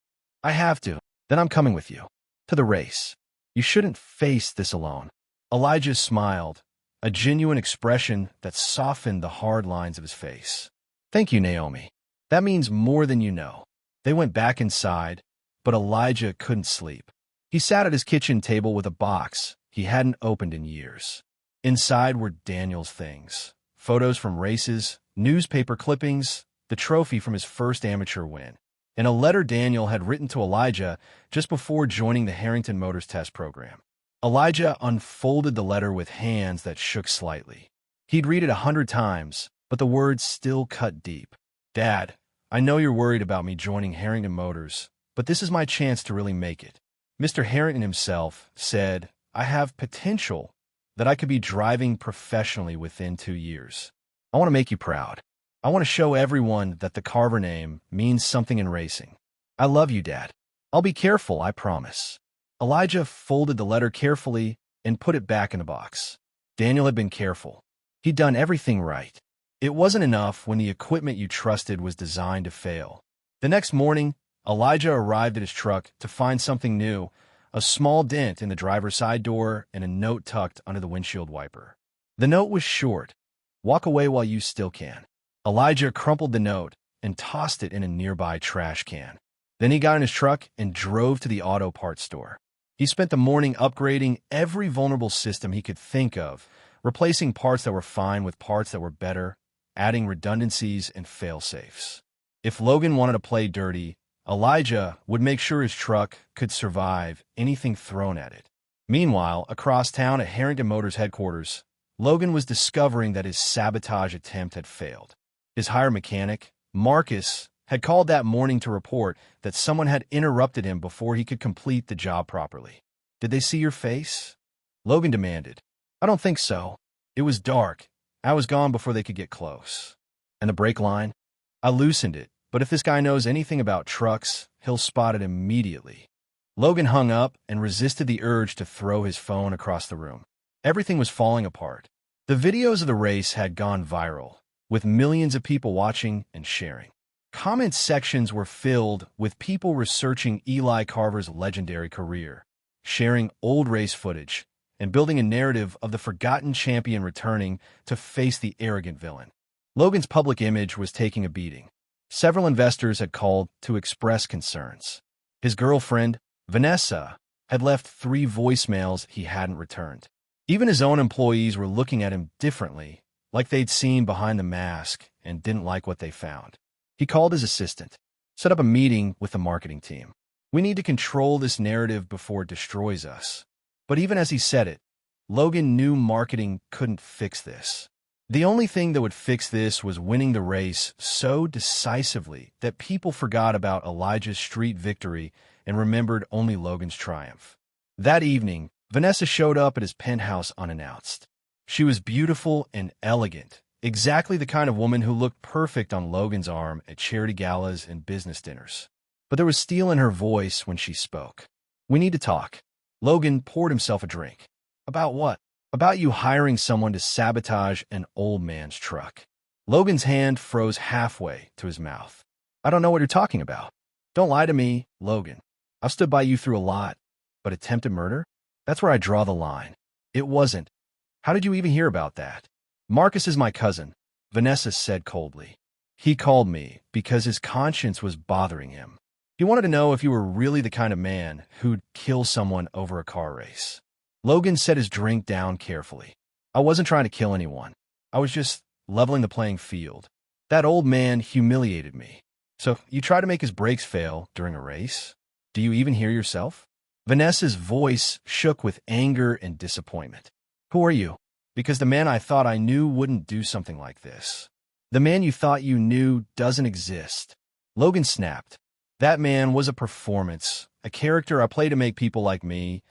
"I have to. Then I'm coming with you. To the race. You shouldn't face this alone." Elijah smiled, a genuine expression that softened the hard lines of his face. "Thank you, Naomi. That means more than you know." They went back inside, but Elijah couldn't sleep. He sat at his kitchen table with a box he hadn't opened in years. Inside were Daniel's things. Photos from races, newspaper clippings, the trophy from his first amateur win, and a letter Daniel had written to Elijah just before joining the Harrington Motors test program. Elijah unfolded the letter with hands that shook slightly. He'd read it 100 times, but the words still cut deep. "Dad, I know you're worried about me joining Harrington Motors, but this is my chance to really make it. Mr. Harrington himself said I have potential, that I could be driving professionally within 2 years. I want to make you proud. I want to show everyone that the Carver name means something in racing. I love you, Dad. I'll be careful, I promise." Elijah folded the letter carefully and put it back in the box. Daniel had been careful. He'd done everything right. It wasn't enough when the equipment you trusted was designed to fail. The next morning, Elijah arrived at his truck to find something new, a small dent in the driver's side door and a note tucked under the windshield wiper. The note was short. "Walk away while you still can." Elijah crumpled the note and tossed it in a nearby trash can. Then he got in his truck and drove to the auto parts store. He spent the morning upgrading every vulnerable system he could think of, replacing parts that were fine with parts that were better, adding redundancies and fail-safes. If Logan wanted to play dirty, Elijah would make sure his truck could survive anything thrown at it. Meanwhile, across town at Harrington Motors headquarters, Logan was discovering that his sabotage attempt had failed. His hired mechanic, Marcus, had called that morning to report that someone had interrupted him before he could complete the job properly. "Did they see your face?" Logan demanded. "I don't think so. It was dark. I was gone before they could get close." "And the brake line?" "I loosened it, but if this guy knows anything about trucks, he'll spot it immediately." Logan hung up and resisted the urge to throw his phone across the room. Everything was falling apart. The videos of the race had gone viral, with millions of people watching and sharing. Comment sections were filled with people researching Eli Carver's legendary career, sharing old race footage, and building a narrative of the forgotten champion returning to face the arrogant villain. Logan's public image was taking a beating. Several investors had called to express concerns. His girlfriend, Vanessa, had left 3 voicemails he hadn't returned. Even his own employees were looking at him differently, like they'd seen behind the mask and didn't like what they found. He called his assistant, set up a meeting with the marketing team. "We need to control this narrative before it destroys us." But even as he said it, Logan knew marketing couldn't fix this. The only thing that would fix this was winning the race so decisively that people forgot about Elijah's street victory and remembered only Logan's triumph. That evening, Vanessa showed up at his penthouse unannounced. She was beautiful and elegant, exactly the kind of woman who looked perfect on Logan's arm at charity galas and business dinners. But there was steel in her voice when she spoke. "We need to talk." Logan poured himself a drink. "About what?" "About you hiring someone to sabotage an old man's truck." Logan's hand froze halfway to his mouth. "I don't know what you're talking about." "Don't lie to me, Logan. I've stood by you through a lot. But attempted murder? That's where I draw the line." "It wasn't." "How did you even hear about that?" "Marcus is my cousin," Vanessa said coldly. "He called me because his conscience was bothering him. He wanted to know if you were really the kind of man who'd kill someone over a car race." Logan set his drink down carefully. "I wasn't trying to kill anyone. I was just leveling the playing field. That old man humiliated me. So you try to make his brakes fail during a race? Do you even hear yourself?" Vanessa's voice shook with anger and disappointment. "Who are you?" "Because the man I thought I knew wouldn't do something like this." "The man you thought you knew doesn't exist." Logan snapped. "That man was a performance, a character I play to make people like me,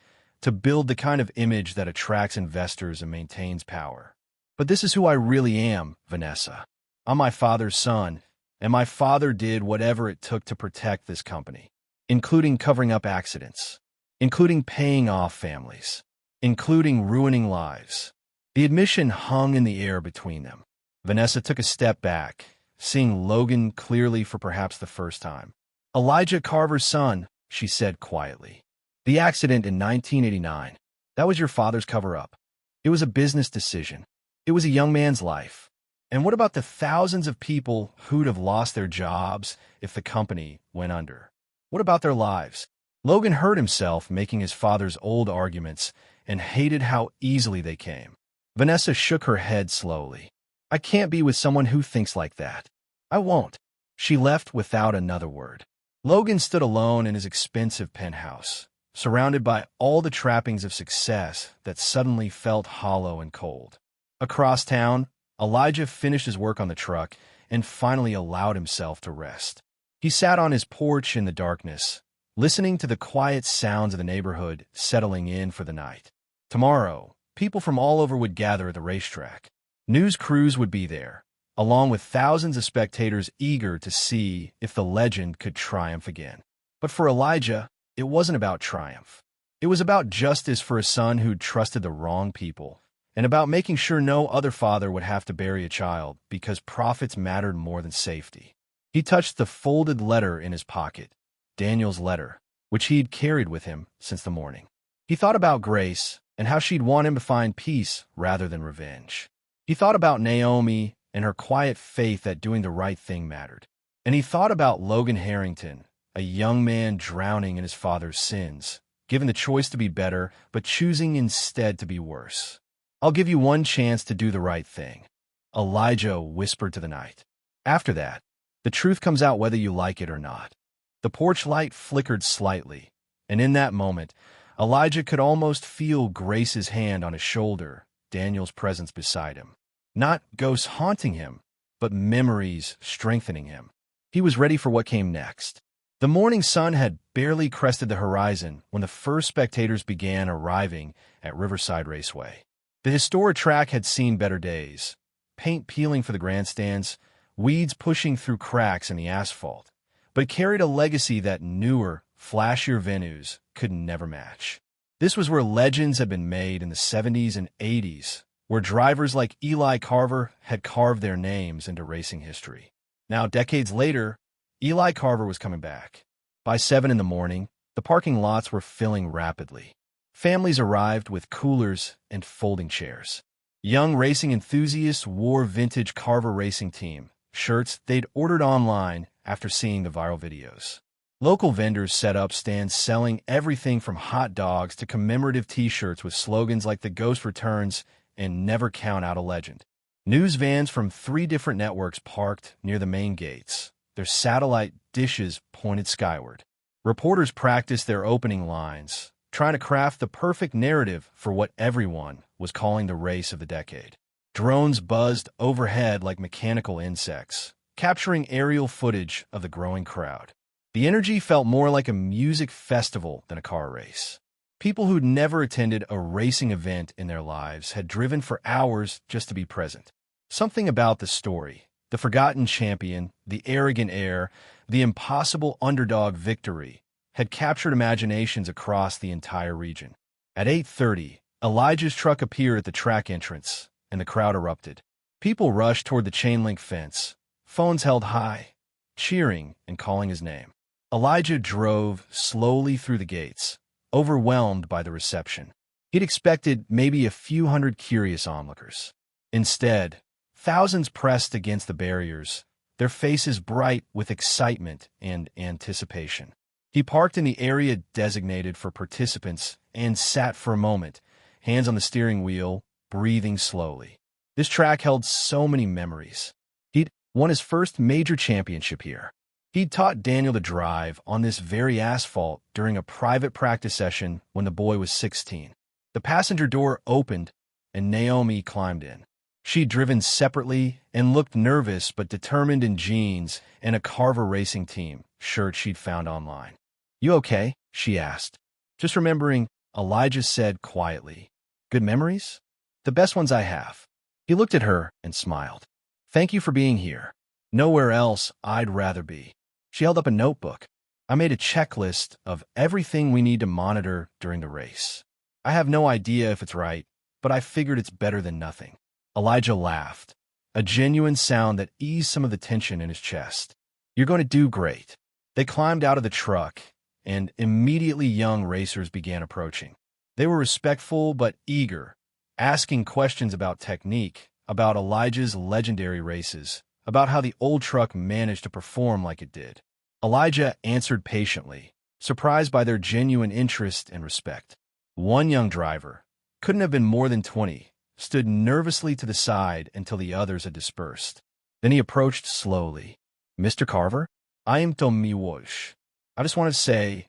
to build the kind of image that attracts investors and maintains power. But this is who I really am, Vanessa. I'm my father's son, and my father did whatever it took to protect this company, including covering up accidents, including paying off families, including ruining lives." The admission hung in the air between them. Vanessa took a step back, seeing Logan clearly for perhaps the first time. "Elijah Carver's son," she said quietly. "The accident in 1989. That was your father's cover-up. It was a business decision. It was a young man's life. And what about the thousands of people who'd have lost their jobs if the company went under? What about their lives?" Logan heard himself making his father's old arguments and hated how easily they came. Vanessa shook her head slowly. "I can't be with someone who thinks like that. I won't." She left without another word. Logan stood alone in his expensive penthouse, surrounded by all the trappings of success that suddenly felt hollow and cold. Across town, Elijah finished his work on the truck and finally allowed himself to rest. He sat on his porch in the darkness, listening to the quiet sounds of the neighborhood settling in for the night. Tomorrow, people from all over would gather at the racetrack. News crews would be there, along with thousands of spectators eager to see if the legend could triumph again. But for Elijah, it wasn't about triumph. It was about justice for a son who'd trusted the wrong people, and about making sure no other father would have to bury a child because profits mattered more than safety. He touched the folded letter in his pocket, Daniel's letter, which he'd carried with him since the morning. He thought about Grace and how she'd want him to find peace rather than revenge. He thought about Naomi and her quiet faith that doing the right thing mattered. And he thought about Logan Harrington, a young man drowning in his father's sins, given the choice to be better, but choosing instead to be worse. "I'll give you one chance to do the right thing," Elijah whispered to the night. "After that, the truth comes out whether you like it or not." The porch light flickered slightly, and in that moment, Elijah could almost feel Grace's hand on his shoulder, Daniel's presence beside him. Not ghosts haunting him, but memories strengthening him. He was ready for what came next. The morning sun had barely crested the horizon when the first spectators began arriving at Riverside Raceway. The historic track had seen better days. Paint peeling for the grandstands, weeds pushing through cracks in the asphalt, but it carried a legacy that newer, flashier venues could never match. This was where legends had been made in the 70s and 80s, where drivers like Eli Carver had carved their names into racing history. Now, decades later, Eli Carver was coming back. By 7 in the morning, the parking lots were filling rapidly. Families arrived with coolers and folding chairs. Young racing enthusiasts wore vintage Carver Racing Team shirts they'd ordered online after seeing the viral videos. Local vendors set up stands selling everything from hot dogs to commemorative T-shirts with slogans like "The Ghost Returns" and "Never Count Out a Legend." News vans from 3 different networks parked near the main gates, their satellite dishes pointed skyward. Reporters practiced their opening lines, trying to craft the perfect narrative for what everyone was calling the race of the decade. Drones buzzed overhead like mechanical insects, capturing aerial footage of the growing crowd. The energy felt more like a music festival than a car race. People who'd never attended a racing event in their lives had driven for hours just to be present. Something about the story, the forgotten champion, the arrogant heir, the impossible underdog victory, had captured imaginations across the entire region. At 8:30, Elijah's truck appeared at the track entrance, and the crowd erupted. People rushed toward the chain-link fence, phones held high, cheering and calling his name. Elijah drove slowly through the gates, overwhelmed by the reception. He'd expected maybe a few hundred curious onlookers. Instead, thousands pressed against the barriers, their faces bright with excitement and anticipation. He parked in the area designated for participants and sat for a moment, hands on the steering wheel, breathing slowly. This track held so many memories. He'd won his first major championship here. He'd taught Daniel to drive on this very asphalt during a private practice session when the boy was 16. The passenger door opened, and Naomi climbed in. She'd driven separately and looked nervous but determined in jeans and a Carver Racing Team shirt she'd found online. "You okay?" she asked. "Just remembering," Elijah said quietly. "Good memories? The best ones I have." He looked at her and smiled. "Thank you for being here. Nowhere else I'd rather be." She held up a notebook. "I made a checklist of everything we need to monitor during the race. I have no idea if it's right, but I figured it's better than nothing." Elijah laughed, a genuine sound that eased some of the tension in his chest. "You're going to do great." They climbed out of the truck, and immediately young racers began approaching. They were respectful but eager, asking questions about technique, about Elijah's legendary races, about how the old truck managed to perform like it did. Elijah answered patiently, surprised by their genuine interest and respect. One young driver, couldn't have been more than 20, stood nervously to the side until the others had dispersed. Then he approached slowly. "Mr. Carver, I am Tommy Walsh. I just want to say,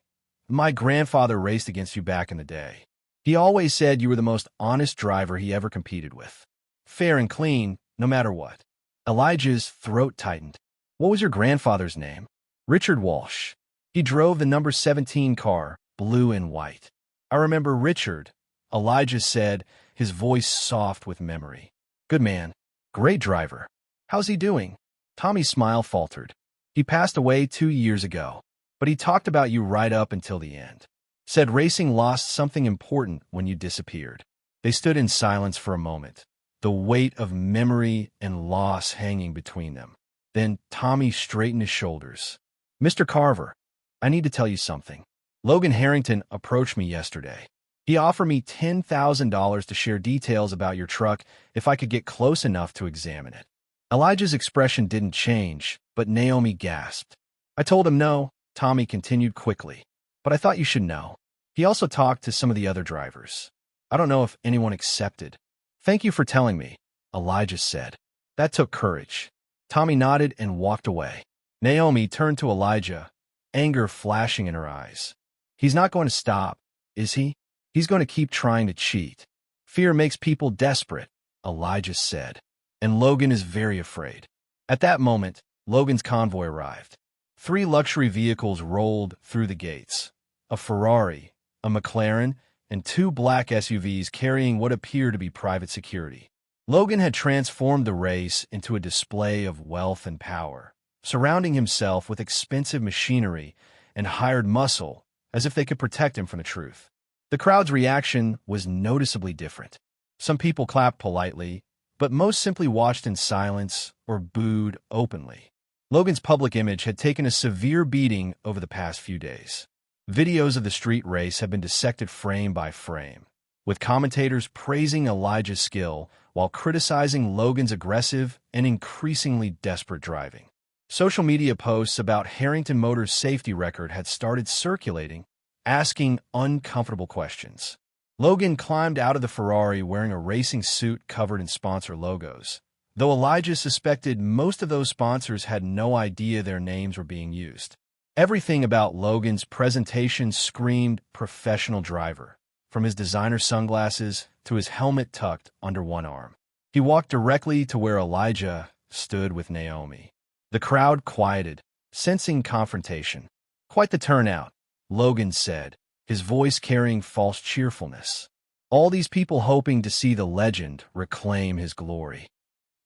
my grandfather raced against you back in the day. He always said you were the most honest driver he ever competed with. Fair and clean, no matter what." Elijah's throat tightened. "What was your grandfather's name?" "Richard Walsh. He drove the number 17 car, blue and white." "I remember Richard," Elijah said, his voice soft with memory. "Good man. Great driver. How's he doing?" Tommy's smile faltered. "He passed away 2 years ago, but he talked about you right up until the end. Said racing lost something important when you disappeared." They stood in silence for a moment, the weight of memory and loss hanging between them. Then Tommy straightened his shoulders. "Mr. Carver, I need to tell you something. Logan Harrington approached me yesterday. He offered me $10,000 to share details about your truck if I could get close enough to examine it." Elijah's expression didn't change, but Naomi gasped. "I told him no," Tommy continued quickly, "but I thought you should know. He also talked to some of the other drivers. I don't know if anyone accepted." "Thank you for telling me," Elijah said. "That took courage." Tommy nodded and walked away. Naomi turned to Elijah, anger flashing in her eyes. "He's not going to stop, is he? He's going to keep trying to cheat. Fear makes people desperate," Elijah said. "And Logan is very afraid." At that moment, Logan's convoy arrived. 3 luxury vehicles rolled through the gates. A Ferrari, a McLaren, and 2 black SUVs carrying what appeared to be private security. Logan had transformed the race into a display of wealth and power, surrounding himself with expensive machinery and hired muscle as if they could protect him from the truth. The crowd's reaction was noticeably different. Some people clapped politely, but most simply watched in silence or booed openly. Logan's public image had taken a severe beating over the past few days. Videos of the street race have been dissected frame by frame, with commentators praising Elijah's skill while criticizing Logan's aggressive and increasingly desperate driving. Social media posts about Harrington Motors' safety record had started circulating, asking uncomfortable questions. Logan climbed out of the Ferrari wearing a racing suit covered in sponsor logos, though Elijah suspected most of those sponsors had no idea their names were being used. Everything about Logan's presentation screamed professional driver, from his designer sunglasses to his helmet tucked under one arm. He walked directly to where Elijah stood with Naomi. The crowd quieted, sensing confrontation. "Quite the turnout," Logan said, his voice carrying false cheerfulness. "All these people hoping to see the legend reclaim his glory."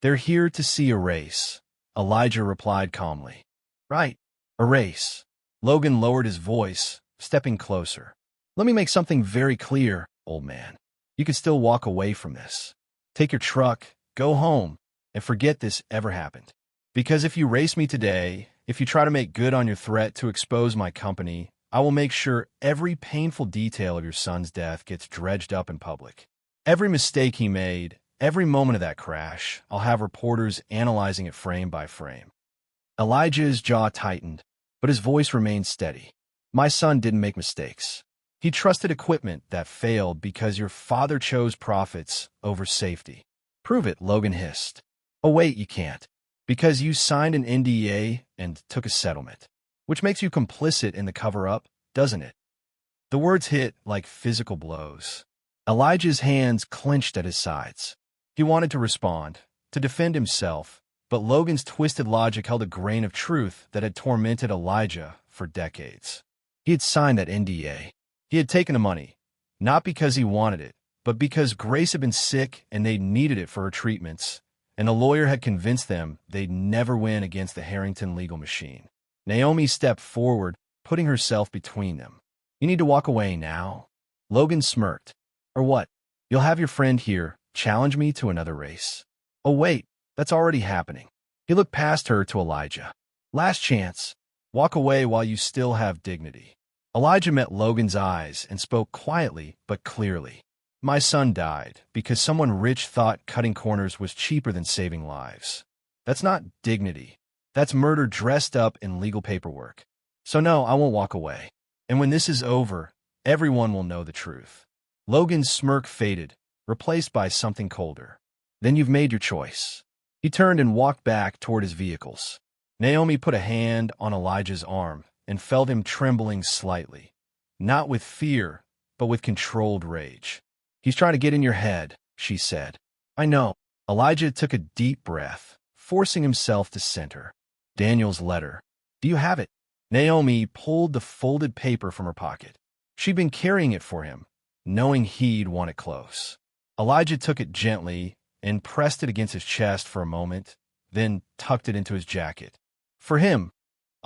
"They're here to see a race," Elijah replied calmly. "Right, a race." Logan lowered his voice, stepping closer. "Let me make something very clear, old man. You can still walk away from this. Take your truck, go home, and forget this ever happened. Because if you race me today, if you try to make good on your threat to expose my company, I will make sure every painful detail of your son's death gets dredged up in public. Every mistake he made, every moment of that crash, I'll have reporters analyzing it frame by frame." Elijah's jaw tightened, but his voice remained steady. "My son didn't make mistakes. He trusted equipment that failed because your father chose profits over safety." "Prove it," Logan hissed. "Oh wait, you can't. Because you signed an NDA and took a settlement. Which makes you complicit in the cover-up, doesn't it?" The words hit like physical blows. Elijah's hands clenched at his sides. He wanted to respond, to defend himself, but Logan's twisted logic held a grain of truth that had tormented Elijah for decades. He had signed that NDA. He had taken the money, not because he wanted it, but because Grace had been sick and they needed it for her treatments, and a lawyer had convinced them they'd never win against the Harrington legal machine. Naomi stepped forward, putting herself between them. "You need to walk away now." Logan smirked. "Or what? You'll have your friend here challenge me to another race." "Oh wait, that's already happening." He looked past her to Elijah. "Last chance. Walk away while you still have dignity." Elijah met Logan's eyes and spoke quietly but clearly. "My son died because someone rich thought cutting corners was cheaper than saving lives. That's not dignity. That's murder dressed up in legal paperwork. So no, I won't walk away. And when this is over, everyone will know the truth." Logan's smirk faded, replaced by something colder. "Then you've made your choice." He turned and walked back toward his vehicles. Naomi put a hand on Elijah's arm and felt him trembling slightly, not with fear, but with controlled rage. "He's trying to get in your head," she said. "I know." Elijah took a deep breath, forcing himself to center. "Daniel's letter. Do you have it?" Naomi pulled the folded paper from her pocket. She'd been carrying it for him, knowing he'd want it close. Elijah took it gently and pressed it against his chest for a moment, then tucked it into his jacket. "For him,"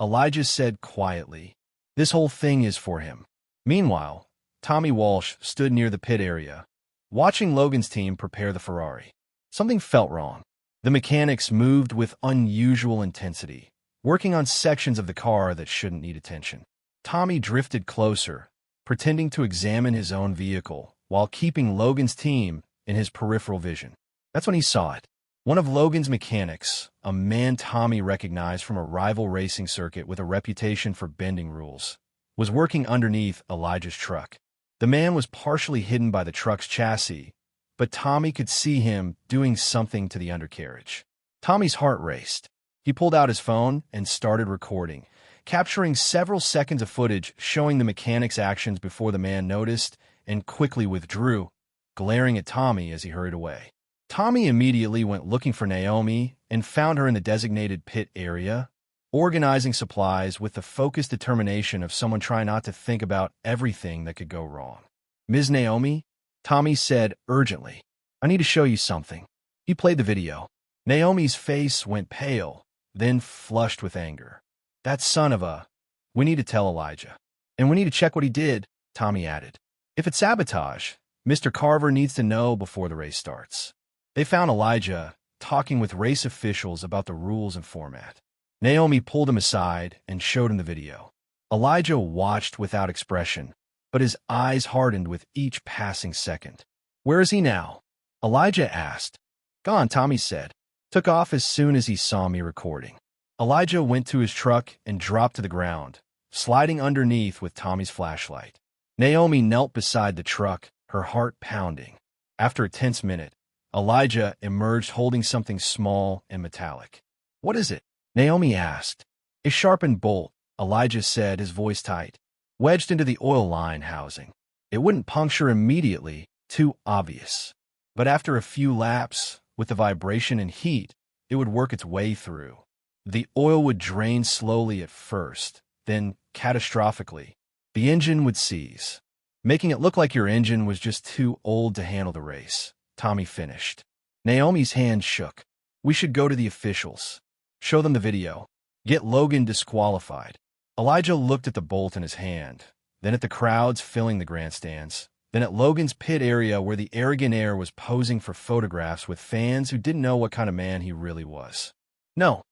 Elijah said quietly. "This whole thing is for him." Meanwhile, Tommy Walsh stood near the pit area, watching Logan's team prepare the Ferrari. Something felt wrong. The mechanics moved with unusual intensity, working on sections of the car that shouldn't need attention. Tommy drifted closer, pretending to examine his own vehicle while keeping Logan's team in his peripheral vision. That's when he saw it. One of Logan's mechanics, a man Tommy recognized from a rival racing circuit with a reputation for bending rules, was working underneath Elijah's truck. The man was partially hidden by the truck's chassis, but Tommy could see him doing something to the undercarriage. Tommy's heart raced. He pulled out his phone and started recording, capturing several seconds of footage showing the mechanic's actions before the man noticed and quickly withdrew, glaring at Tommy as he hurried away. Tommy immediately went looking for Naomi and found her in the designated pit area, organizing supplies with the focused determination of someone trying not to think about everything that could go wrong. "Ms. Naomi," Tommy said urgently, "I need to show you something." He played the video. Naomi's face went pale, then flushed with anger. "That son of a... We need to tell Elijah. And we need to check what he did," Tommy added. "If it's sabotage, Mr. Carver needs to know before the race starts." They found Elijah talking with race officials about the rules and format. Naomi pulled him aside and showed him the video. Elijah watched without expression, but his eyes hardened with each passing second. "Where is he now?" Elijah asked. "Gone," Tommy said. "Took off as soon as he saw me recording." Elijah went to his truck and dropped to the ground, sliding underneath with Tommy's flashlight. Naomi knelt beside the truck, her heart pounding. After a tense minute, Elijah emerged holding something small and metallic. "What is it?" Naomi asked. "A sharpened bolt," Elijah said, his voice tight, "wedged into the oil line housing. It wouldn't puncture immediately, too obvious. But after a few laps, with the vibration and heat, it would work its way through. The oil would drain slowly at first, then catastrophically. The engine would seize, making it look like your engine was just too old to handle the race," Tommy finished. Naomi's hand shook. "We should go to the officials. Show them the video. Get Logan disqualified." Elijah looked at the bolt in his hand, then at the crowds filling the grandstands, then at Logan's pit area where the arrogant heir was posing for photographs with fans who didn't know what kind of man he really was. "No,"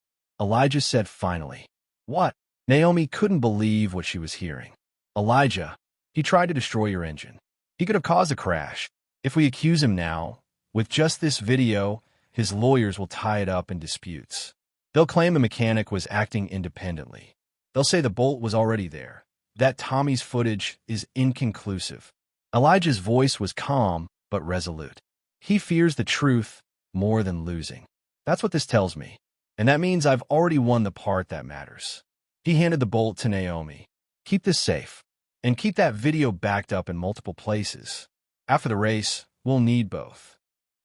Elijah said finally. "What?" Naomi couldn't believe what she was hearing. "Elijah, he tried to destroy your engine. He could have caused a crash. If we accuse him now, with just this video, his lawyers will tie it up in disputes. They'll claim the mechanic was acting independently. They'll say the bolt was already there, that Tommy's footage is inconclusive." Elijah's voice was calm but resolute. "He fears the truth more than losing. That's what this tells me. And that means I've already won the part that matters." He handed the bolt to Naomi. "Keep this safe. And keep that video backed up in multiple places. After the race, we'll need both."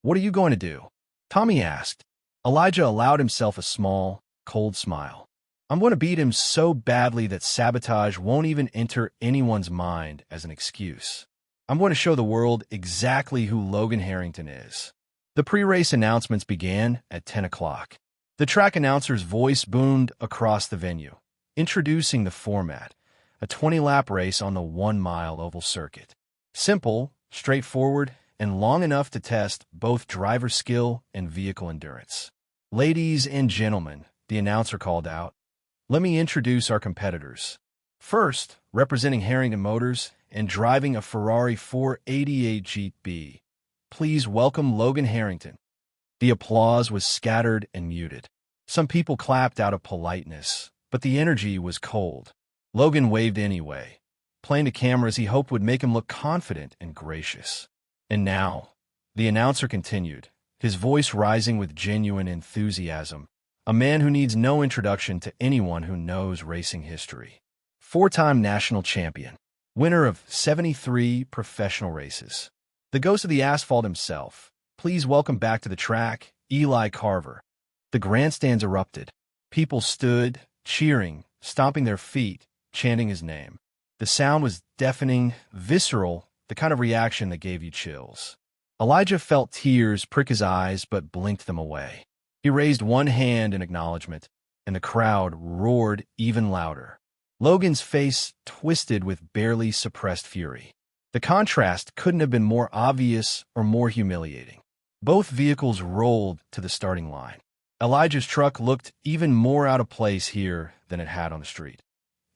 "What are you going to do?" Tommy asked. Elijah allowed himself a small, cold smile. "I'm going to beat him so badly that sabotage won't even enter anyone's mind as an excuse. I'm going to show the world exactly who Logan Harrington is." The pre-race announcements began at 10 o'clock. The track announcer's voice boomed across the venue, introducing the format, a 20-lap race on the 1-mile oval circuit. Simple, straightforward, and long enough to test both driver skill and vehicle endurance. "Ladies and gentlemen," the announcer called out, "let me introduce our competitors. First, representing Harrington Motors and driving a Ferrari 488 GP, please welcome Logan Harrington." The applause was scattered and muted. Some people clapped out of politeness, but the energy was cold. Logan waved anyway, playing to cameras he hoped would make him look confident and gracious. "And now," the announcer continued, his voice rising with genuine enthusiasm, "a man who needs no introduction to anyone who knows racing history. Four-time national champion, winner of 73 professional races. The ghost of the asphalt himself. Please welcome back to the track, Eli Carver." The grandstands erupted. People stood, cheering, stomping their feet, chanting his name. The sound was deafening, visceral, the kind of reaction that gave you chills. Elijah felt tears prick his eyes but blinked them away. He raised one hand in acknowledgement, and the crowd roared even louder. Logan's face twisted with barely suppressed fury. The contrast couldn't have been more obvious or more humiliating. Both vehicles rolled to the starting line. Elijah's truck looked even more out of place here than it had on the street.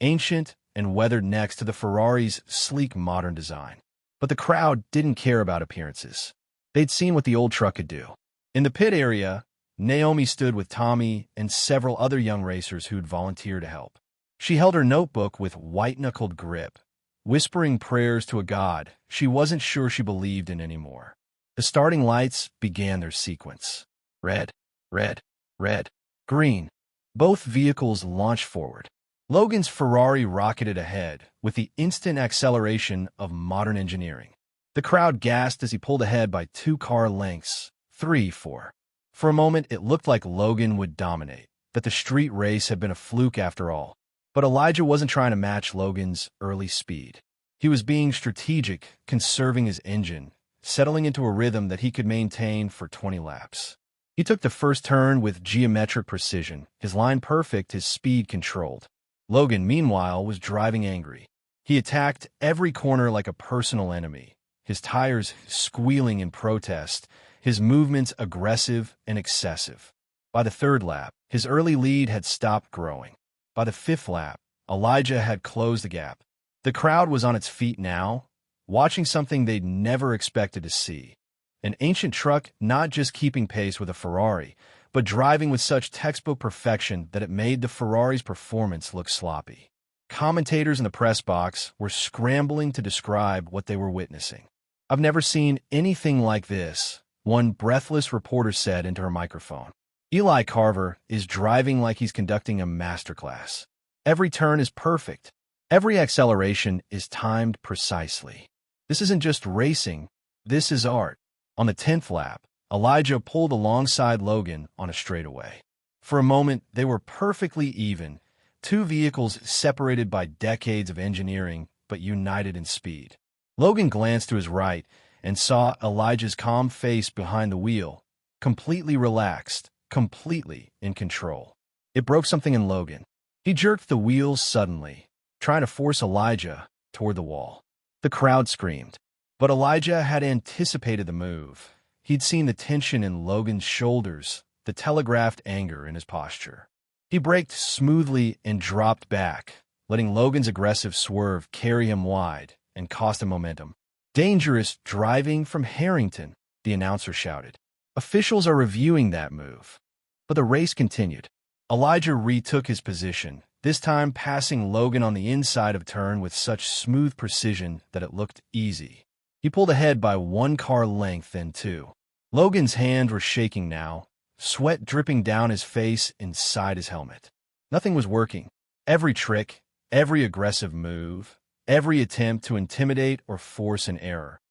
Ancient and weathered next to the Ferrari's sleek modern design. But the crowd didn't care about appearances. They'd seen what the old truck could do. In the pit area, Naomi stood with Tommy and several other young racers who'd volunteered to help. She held her notebook with white-knuckled grip, whispering prayers to a god she wasn't sure she believed in anymore. The starting lights began their sequence. Red, red, red, green. Both vehicles launched forward. Logan's Ferrari rocketed ahead with the instant acceleration of modern engineering. The crowd gasped as he pulled ahead by 2 car lengths, 3, 4. For a moment, it looked like Logan would dominate, that the street race had been a fluke after all. But Elijah wasn't trying to match Logan's early speed. He was being strategic, conserving his engine, settling into a rhythm that he could maintain for 20 laps. He took the first turn with geometric precision, his line perfect, his speed controlled. Logan, meanwhile, was driving angry. He attacked every corner like a personal enemy, his tires squealing in protest, his movements aggressive and excessive. By the third lap, his early lead had stopped growing. By the fifth lap, Elijah had closed the gap. The crowd was on its feet now, watching something they'd never expected to see. An ancient truck not just keeping pace with a Ferrari, but driving with such textbook perfection that it made the Ferrari's performance look sloppy. Commentators in the press box were scrambling to describe what they were witnessing. "I've never seen anything like this," one breathless reporter said into her microphone. "Eli Carver is driving like he's conducting a masterclass. Every turn is perfect. Every acceleration is timed precisely. This isn't just racing, this is art." On the 10th lap, Elijah pulled alongside Logan on a straightaway. For a moment, they were perfectly even, two vehicles separated by decades of engineering but united in speed. Logan glanced to his right and saw Elijah's calm face behind the wheel, completely relaxed, completely in control. It broke something in Logan. He jerked the wheels suddenly, trying to force Elijah toward the wall. The crowd screamed. But Elijah had anticipated the move. He'd seen the tension in Logan's shoulders, the telegraphed anger in his posture. He braked smoothly and dropped back, letting Logan's aggressive swerve carry him wide and cost him momentum. "Dangerous driving from Harrington," the announcer shouted. "Officials are reviewing that move." But the race continued. Elijah retook his position, this time passing Logan on the inside of a turn with such smooth precision that it looked easy. He pulled ahead by 1 car length, then 2. Logan's hands were shaking now, sweat dripping down his face inside his helmet. Nothing was working. Every trick, every aggressive move, every attempt to intimidate or force an error.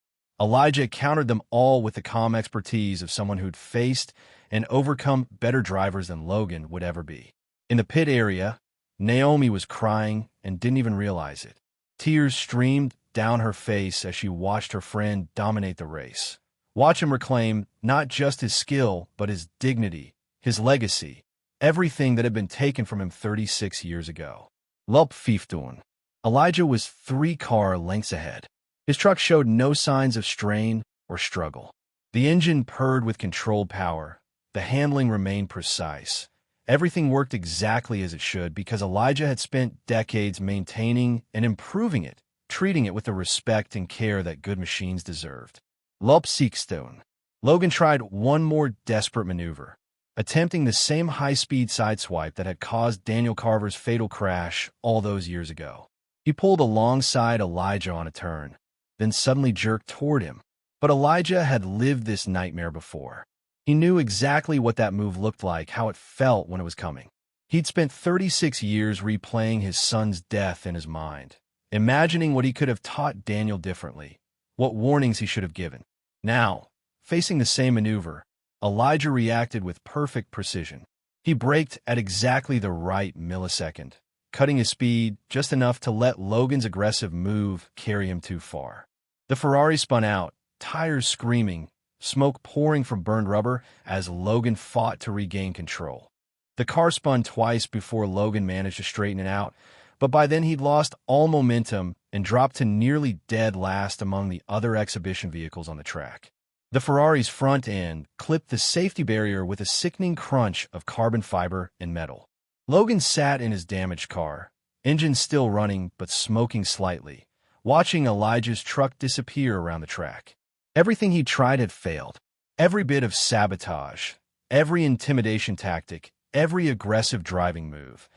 Elijah countered them all with the calm expertise of someone who'd faced and overcome better drivers than Logan would ever be. In the pit area, Naomi was crying and didn't even realize it. Tears streamed down her face as she watched her friend dominate the race. Watch him reclaim not just his skill, but his dignity, his legacy, everything that had been taken from him 36 years ago. Lop 15. Elijah was 3 car lengths ahead. His truck showed no signs of strain or struggle. The engine purred with controlled power. The handling remained precise. Everything worked exactly as it should because Elijah had spent decades maintaining and improving it, treating it with the respect and care that good machines deserved. Lop 16. Logan tried one more desperate maneuver, attempting the same high-speed sideswipe that had caused Daniel Carver's fatal crash all those years ago. He pulled alongside Elijah on a turn, then suddenly jerked toward him. But Elijah had lived this nightmare before. He knew exactly what that move looked like, how it felt when it was coming. He'd spent 36 years replaying his son's death in his mind, imagining what he could have taught Daniel differently, what warnings he should have given. Now, facing the same maneuver, Elijah reacted with perfect precision. He braked at exactly the right millisecond, cutting his speed just enough to let Logan's aggressive move carry him too far. The Ferrari spun out, tires screaming, smoke pouring from burned rubber as Logan fought to regain control. The car spun twice before Logan managed to straighten it out, but by then he'd lost all momentum and dropped to nearly dead last among the other exhibition vehicles on the track. The Ferrari's front end clipped the safety barrier with a sickening crunch of carbon fiber and metal. Logan sat in his damaged car, engine still running but smoking slightly, watching Elijah's truck disappear around the track. Everything he tried had failed. Every bit of sabotage, every intimidation tactic, every aggressive driving move.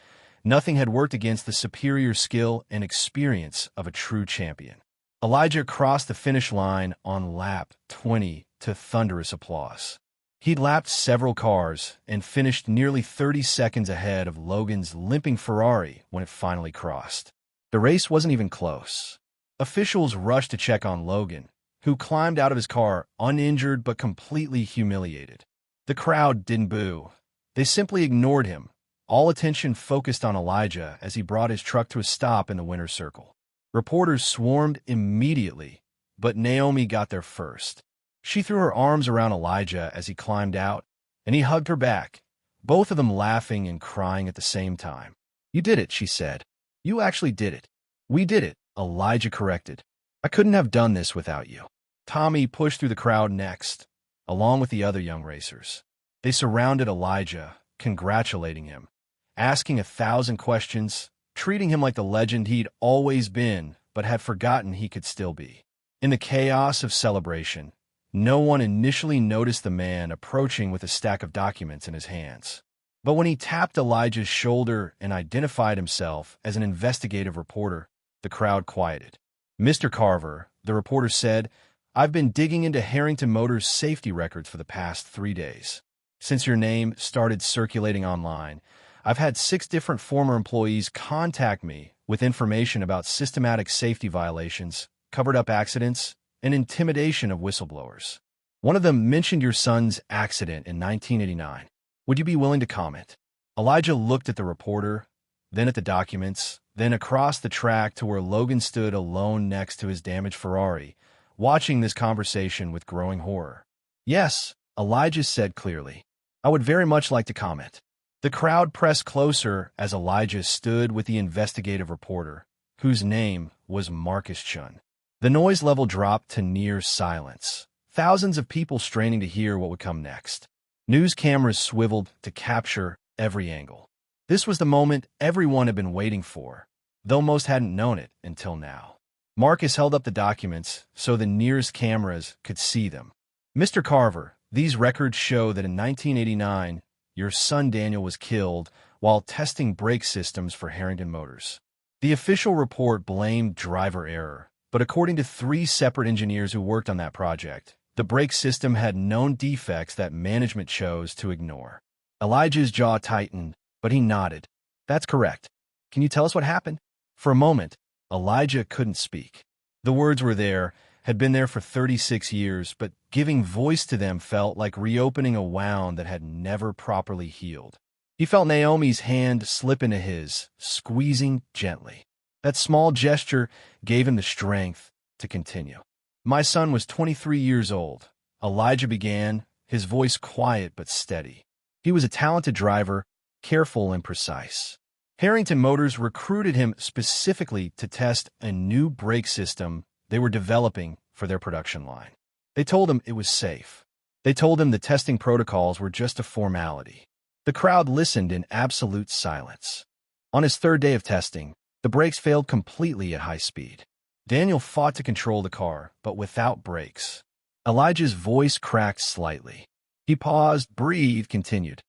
Nothing had worked against the superior skill and experience of a true champion. Elijah crossed the finish line on lap 20 to thunderous applause. He'd lapped several cars and finished nearly 30 seconds ahead of Logan's limping Ferrari when it finally crossed. The race wasn't even close. Officials rushed to check on Logan, who climbed out of his car uninjured but completely humiliated. The crowd didn't boo. They simply ignored him. All attention focused on Elijah as he brought his truck to a stop in the winner's circle. Reporters swarmed immediately, but Naomi got there first. She threw her arms around Elijah as he climbed out, and he hugged her back, both of them laughing and crying at the same time. "You did it," she said. "You actually did it." "We did it," Elijah corrected. "I couldn't have done this without you." Tommy pushed through the crowd next, along with the other young racers. They surrounded Elijah, congratulating him, asking 1,000 questions, treating him like the legend he'd always been but had forgotten he could still be. In the chaos of celebration, no one initially noticed the man approaching with a stack of documents in his hands. But when he tapped Elijah's shoulder and identified himself as an investigative reporter, the crowd quieted. "Mr. Carver," the reporter said, "I've been digging into Harrington Motors' safety records for the past 3 days. Since your name started circulating online, I've had 6 different former employees contact me with information about systematic safety violations, covered-up accidents, and intimidation of whistleblowers. One of them mentioned your son's accident in 1989. Would you be willing to comment?" Elijah looked at the reporter, then at the documents, then across the track to where Logan stood alone next to his damaged Ferrari, watching this conversation with growing horror. "Yes," Elijah said clearly. "I would very much like to comment." The crowd pressed closer as Elijah stood with the investigative reporter, whose name was Marcus Chun. The noise level dropped to near silence, thousands of people straining to hear what would come next. News cameras swiveled to capture every angle. This was the moment everyone had been waiting for, though most hadn't known it until now. Marcus held up the documents so the nearest cameras could see them. "Mr. Carver, these records show that in 1989, your son Daniel was killed while testing brake systems for Harrington Motors. The official report blamed driver error, but according to 3 separate engineers who worked on that project, the brake system had known defects that management chose to ignore." Elijah's jaw tightened, but he nodded. "That's correct. Can you tell us what happened?" For a moment, Elijah couldn't speak. The words were there, had been there for 36 years, but giving voice to them felt like reopening a wound that had never properly healed. He felt Naomi's hand slip into his, squeezing gently. That small gesture gave him the strength to continue. "My son was 23 years old," Elijah began, his voice quiet but steady. "He was a talented driver, careful and precise. Harrington Motors recruited him specifically to test a new brake system they were developing for their production line. They told him it was safe. They told him the testing protocols were just a formality." The crowd listened in absolute silence. On his 3rd day of testing, the brakes failed completely at high speed. Daniel fought to control the car, but without brakes. Elijah's voice cracked slightly. He paused, breathed, continued.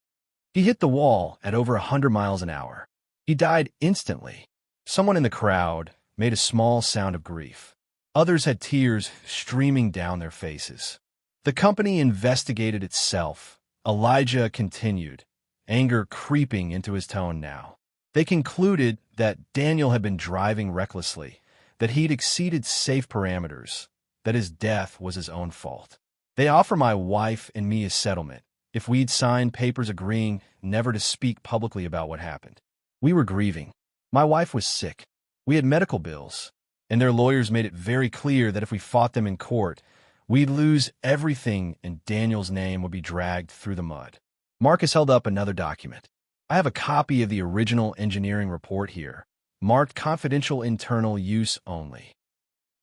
"He hit the wall at over 100 miles an hour. He died instantly." Someone in the crowd made a small sound of grief. Others had tears streaming down their faces. "The company investigated itself," Elijah continued, anger creeping into his tone now. "They concluded that Daniel had been driving recklessly, that he'd exceeded safe parameters, that his death was his own fault. They offer my wife and me a settlement if we'd signed papers agreeing never to speak publicly about what happened. We were grieving. My wife was sick. We had medical bills, and their lawyers made it very clear that if we fought them in court, we'd lose everything and Daniel's name would be dragged through the mud." Marcus held up another document. "I have a copy of the original engineering report here, marked confidential internal use only.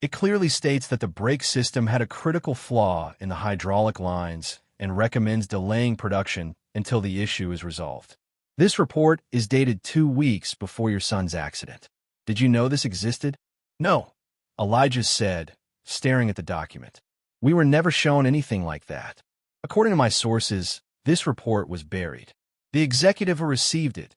It clearly states that the brake system had a critical flaw in the hydraulic lines and recommends delaying production until the issue is resolved. This report is dated 2 weeks before your son's accident. Did you know this existed?" "No," Elijah said, staring at the document. "We were never shown anything like that. According to my sources, this report was buried. The executive who received it,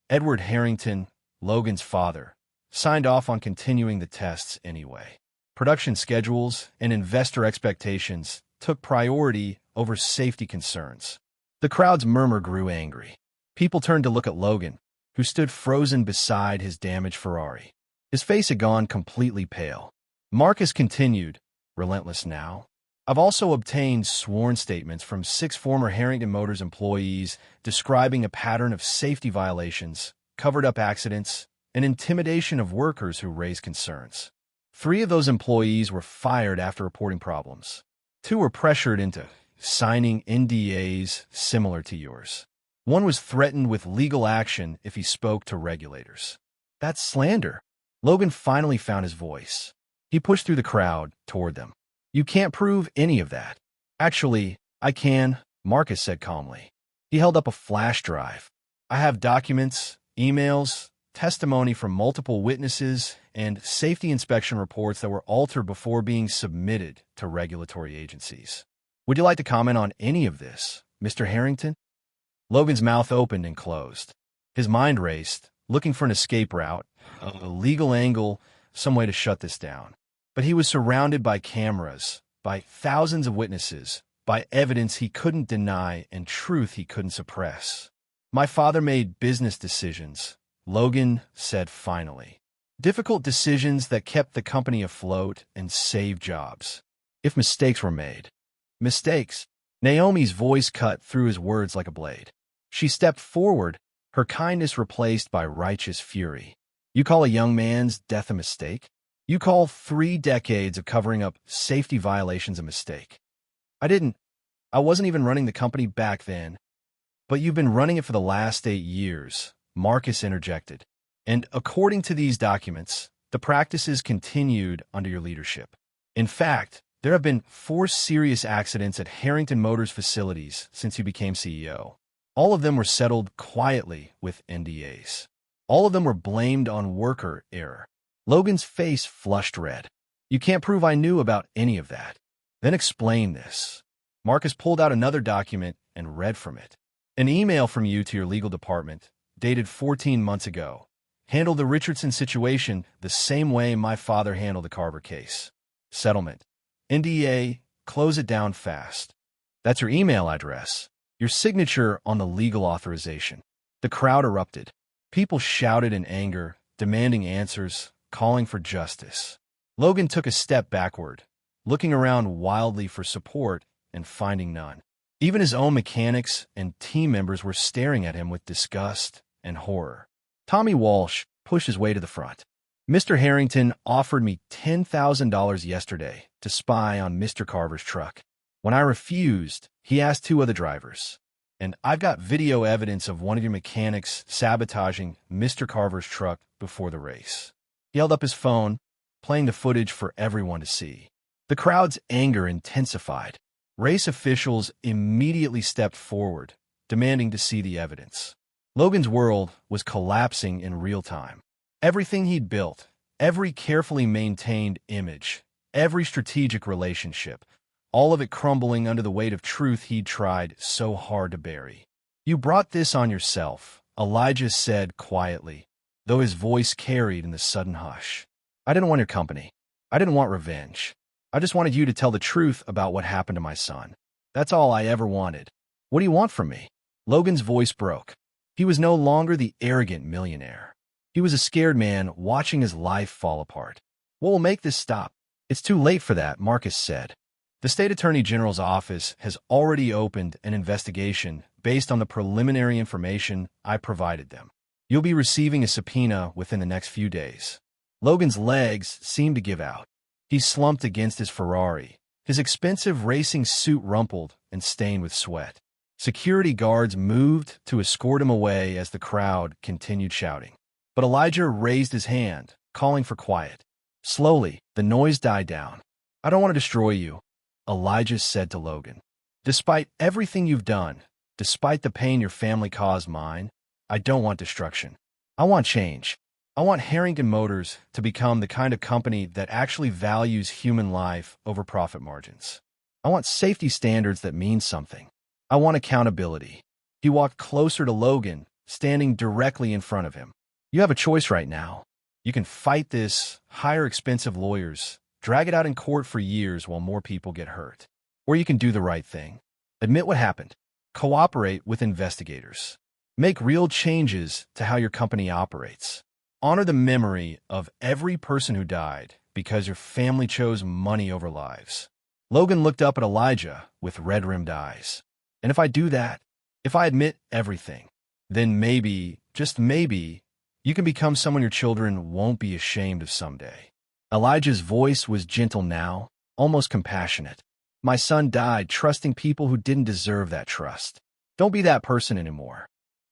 Edward Harrington, Logan's father, signed off on continuing the tests anyway. Production schedules and investor expectations took priority over safety concerns." The crowd's murmur grew angry. People turned to look at Logan, who stood frozen beside his damaged Ferrari. His face had gone completely pale. Marcus continued, relentless now. I've also obtained sworn statements from 6 former Harrington Motors employees describing a pattern of safety violations, covered-up accidents, and intimidation of workers who raise concerns. 3 of those employees were fired after reporting problems. 2 were pressured into signing NDAs similar to yours. 1 was threatened with legal action if he spoke to regulators. That's slander. Logan finally found his voice. He pushed through the crowd toward them. You can't prove any of that. Actually, I can, Marcus said calmly. He held up a flash drive. I have documents, emails, testimony from multiple witnesses, and safety inspection reports that were altered before being submitted to regulatory agencies. Would you like to comment on any of this, Mr. Harrington? Logan's mouth opened and closed. His mind raced, looking for an escape route, a legal angle, some way to shut this down. But he was surrounded by cameras, by thousands of witnesses, by evidence he couldn't deny and truth he couldn't suppress. My father made business decisions, Logan said finally. Difficult decisions that kept the company afloat and saved jobs. If mistakes were made. Mistakes. Naomi's voice cut through his words like a blade. She stepped forward, her kindness replaced by righteous fury. You call a young man's death a mistake? You call 3 decades of covering up safety violations a mistake. I wasn't even running the company back then. But you've been running it for the last 8 years, Marcus interjected. And according to these documents, the practices continued under your leadership. In fact, there have been 4 serious accidents at Harrington Motors facilities since you became CEO. All of them were settled quietly with NDAs. All of them were blamed on worker error. Logan's face flushed red. You can't prove I knew about any of that. Then explain this. Marcus pulled out another document and read from it. An email from you to your legal department, dated 14 months ago. Handle the Richardson situation the same way my father handled the Carver case. Settlement. NDA, close it down fast. That's your email address. Your signature on the legal authorization. The crowd erupted. People shouted in anger, demanding answers, calling for justice. Logan took a step backward, looking around wildly for support and finding none. Even his own mechanics and team members were staring at him with disgust and horror. Tommy Walsh pushed his way to the front. Mr. Harrington offered me $10,000 yesterday to spy on Mr. Carver's truck. When I refused, he asked 2 other drivers. And I've got video evidence of one of your mechanics sabotaging Mr. Carver's truck before the race. He held up his phone, playing the footage for everyone to see. The crowd's anger intensified. Race officials immediately stepped forward, demanding to see the evidence. Logan's world was collapsing in real time. Everything he'd built, every carefully maintained image, every strategic relationship, all of it crumbling under the weight of truth he'd tried so hard to bury. You brought this on yourself, Elijah said quietly, though his voice carried in the sudden hush. I didn't want your company. I didn't want revenge. I just wanted you to tell the truth about what happened to my son. That's all I ever wanted. What do you want from me? Logan's voice broke. He was no longer the arrogant millionaire. He was a scared man watching his life fall apart. What will make this stop? It's too late for that, Marcus said. The state attorney general's office has already opened an investigation based on the preliminary information I provided them. You'll be receiving a subpoena within the next few days. Logan's legs seemed to give out. He slumped against his Ferrari. His expensive racing suit rumpled and stained with sweat. Security guards moved to escort him away as the crowd continued shouting. But Elijah raised his hand, calling for quiet. Slowly, the noise died down. I don't want to destroy you, Elijah said to Logan. Despite everything you've done, despite the pain your family caused mine, I don't want destruction. I want change. I want Harrington Motors to become the kind of company that actually values human life over profit margins. I want safety standards that mean something. I want accountability. He walked closer to Logan, standing directly in front of him. You have a choice right now. You can fight this, hire expensive lawyers, drag it out in court for years while more people get hurt. Or you can do the right thing. Admit what happened. Cooperate with investigators. Make real changes to how your company operates. Honor the memory of every person who died, because your family chose money over lives. Logan looked up at Elijah with red-rimmed eyes. And if I do that, if I admit everything, then maybe, just maybe, you can become someone your children won't be ashamed of someday. Elijah's voice was gentle now, almost compassionate. My son died trusting people who didn't deserve that trust. Don't be that person anymore.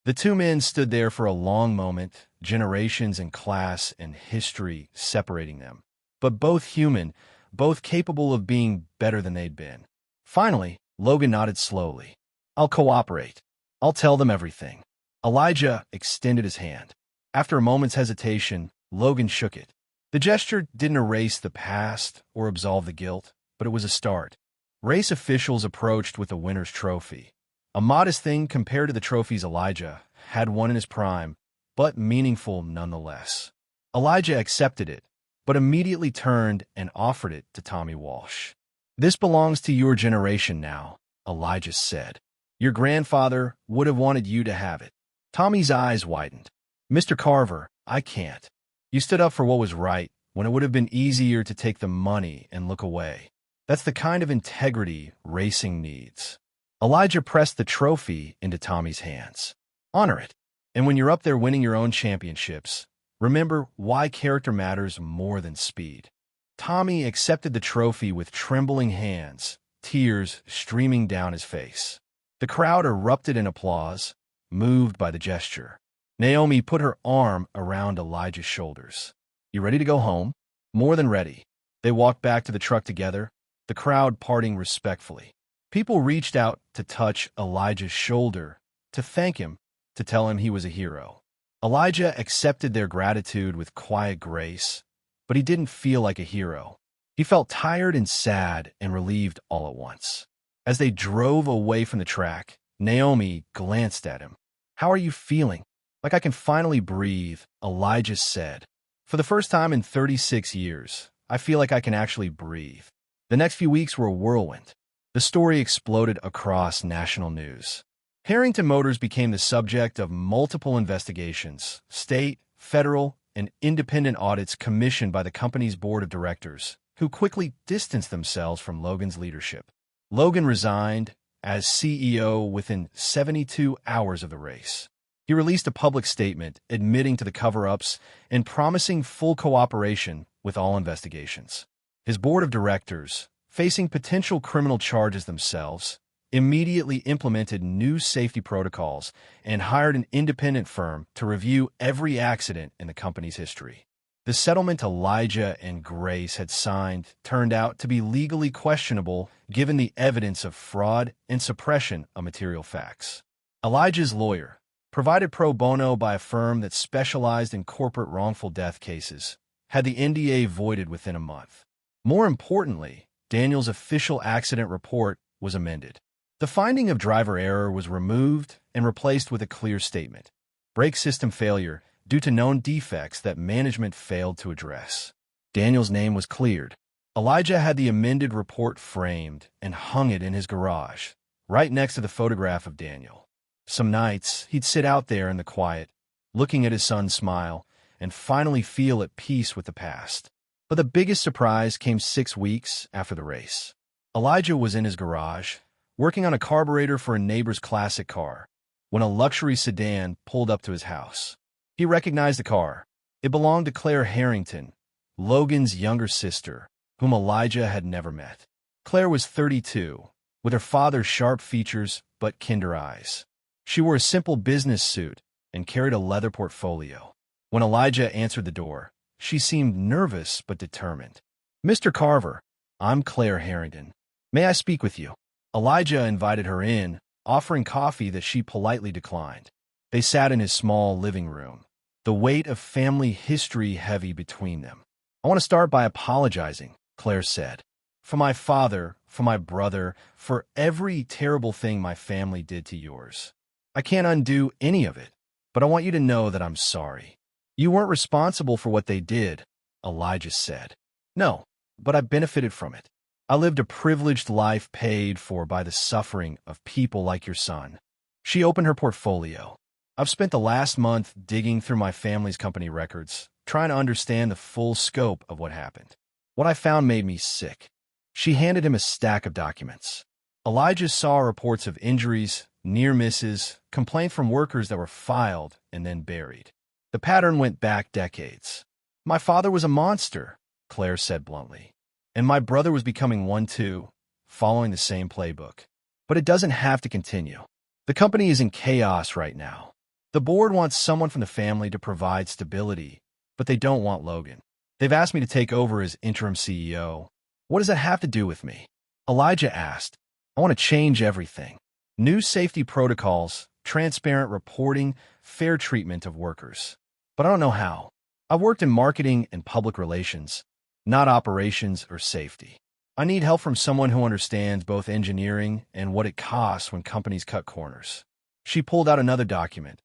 The two men stood there for a long moment, generations and class and history separating them. But both human, both capable of being better than they'd been. Finally, Logan nodded slowly. I'll cooperate. I'll tell them everything. Elijah extended his hand. After a moment's hesitation, Logan shook it. The gesture didn't erase the past or absolve the guilt, but it was a start. Race officials approached with a winner's trophy. A modest thing compared to the trophies Elijah had won in his prime, but meaningful nonetheless. Elijah accepted it, but immediately turned and offered it to Tommy Walsh. This belongs to your generation now, Elijah said. Your grandfather would have wanted you to have it. Tommy's eyes widened. Mr. Carver, I can't. You stood up for what was right when it would have been easier to take the money and look away. That's the kind of integrity racing needs. Elijah pressed the trophy into Tommy's hands. Honor it. And when you're up there winning your own championships, remember why character matters more than speed. Tommy accepted the trophy with trembling hands, tears streaming down his face. The crowd erupted in applause, moved by the gesture. Naomi put her arm around Elijah's shoulders. You ready to go home? More than ready. They walked back to the truck together, the crowd parting respectfully. People reached out to touch Elijah's shoulder, to thank him, to tell him he was a hero. Elijah accepted their gratitude with quiet grace, but he didn't feel like a hero. He felt tired and sad and relieved all at once. As they drove away from the track, Naomi glanced at him. How are you feeling? Like I can finally breathe, Elijah said. For the first time in 36 years, I feel like I can actually breathe. The next few weeks were a whirlwind. The story exploded across national news. Harrington Motors became the subject of multiple investigations, state, federal, and independent audits commissioned by the company's board of directors, who quickly distanced themselves from Logan's leadership. Logan resigned as CEO within 72 hours of the race. He released a public statement admitting to the cover-ups and promising full cooperation with all investigations. His board of directors, facing potential criminal charges themselves, immediately implemented new safety protocols and hired an independent firm to review every accident in the company's history. The settlement Elijah and Grace had signed turned out to be legally questionable given the evidence of fraud and suppression of material facts. Elijah's lawyer, provided pro bono by a firm that specialized in corporate wrongful death cases, had the NDA voided within a month. More importantly, Daniel's official accident report was amended. The finding of driver error was removed and replaced with a clear statement: brake system failure due to known defects that management failed to address. Daniel's name was cleared. Elijah had the amended report framed and hung it in his garage, right next to the photograph of Daniel. Some nights, he'd sit out there in the quiet, looking at his son smile, and finally feel at peace with the past. But the biggest surprise came 6 weeks after the race. Elijah was in his garage, working on a carburetor for a neighbor's classic car, when a luxury sedan pulled up to his house. He recognized the car. It belonged to Claire Harrington, Logan's younger sister, whom Elijah had never met. Claire was 32, with her father's sharp features but kinder eyes. She wore a simple business suit and carried a leather portfolio. When Elijah answered the door, she seemed nervous but determined. Mr. Carver, I'm Claire Harrington. May I speak with you? Elijah invited her in, offering coffee that she politely declined. They sat in his small living room, the weight of family history heavy between them. I want to start by apologizing, Claire said. For my father, for my brother, for every terrible thing my family did to yours. I can't undo any of it, but I want you to know that I'm sorry. You weren't responsible for what they did, Elijah said. No, but I benefited from it. I lived a privileged life paid for by the suffering of people like your son. She opened her portfolio. I've spent the last month digging through my family's company records, trying to understand the full scope of what happened. What I found made me sick. She handed him a stack of documents. Elijah saw reports of injuries, near misses, complaints from workers that were filed and then buried. The pattern went back decades. My father was a monster, Claire said bluntly. And my brother was becoming one too, following the same playbook. But it doesn't have to continue. The company is in chaos right now. The board wants someone from the family to provide stability, but they don't want Logan. They've asked me to take over as interim CEO. What does that have to do with me? Elijah asked. I want to change everything. New safety protocols, transparent reporting, fair treatment of workers. But I don't know how. I've worked in marketing and public relations, not operations or safety. I need help from someone who understands both engineering and what it costs when companies cut corners. She pulled out another document,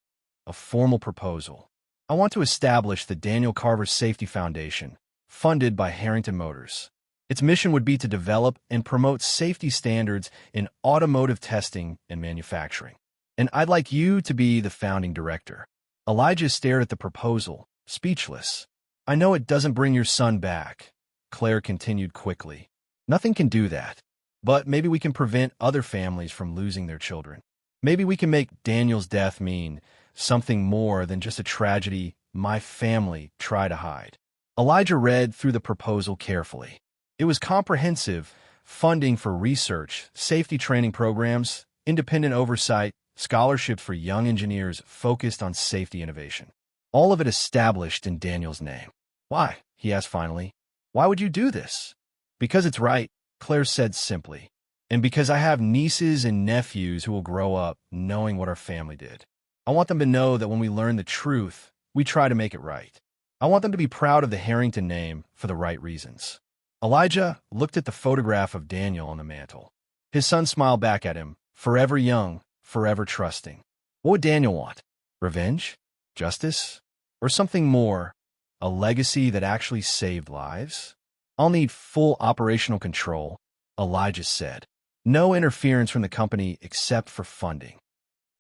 a formal proposal. I want to establish the Daniel Carver Safety Foundation, funded by Harrington Motors. Its mission would be to develop and promote safety standards in automotive testing and manufacturing. And I'd like you to be the founding director. Elijah stared at the proposal, speechless. I know it doesn't bring your son back, Claire continued quickly. Nothing can do that. But maybe we can prevent other families from losing their children. Maybe we can make Daniel's death mean something more than just a tragedy my family tried to hide. Elijah read through the proposal carefully. It was comprehensive: funding for research, safety training programs, independent oversight, scholarships for young engineers focused on safety innovation. All of it established in Daniel's name. Why? He asked finally. Why would you do this? Because it's right, Claire said simply. And because I have nieces and nephews who will grow up knowing what our family did. I want them to know that when we learn the truth, we try to make it right. I want them to be proud of the Harrington name for the right reasons. Elijah looked at the photograph of Daniel on the mantel. His son smiled back at him, forever young, forever trusting. What would Daniel want? Revenge? Justice? Or something more? A legacy that actually saved lives? I'll need full operational control, Elijah said. No interference from the company except for funding.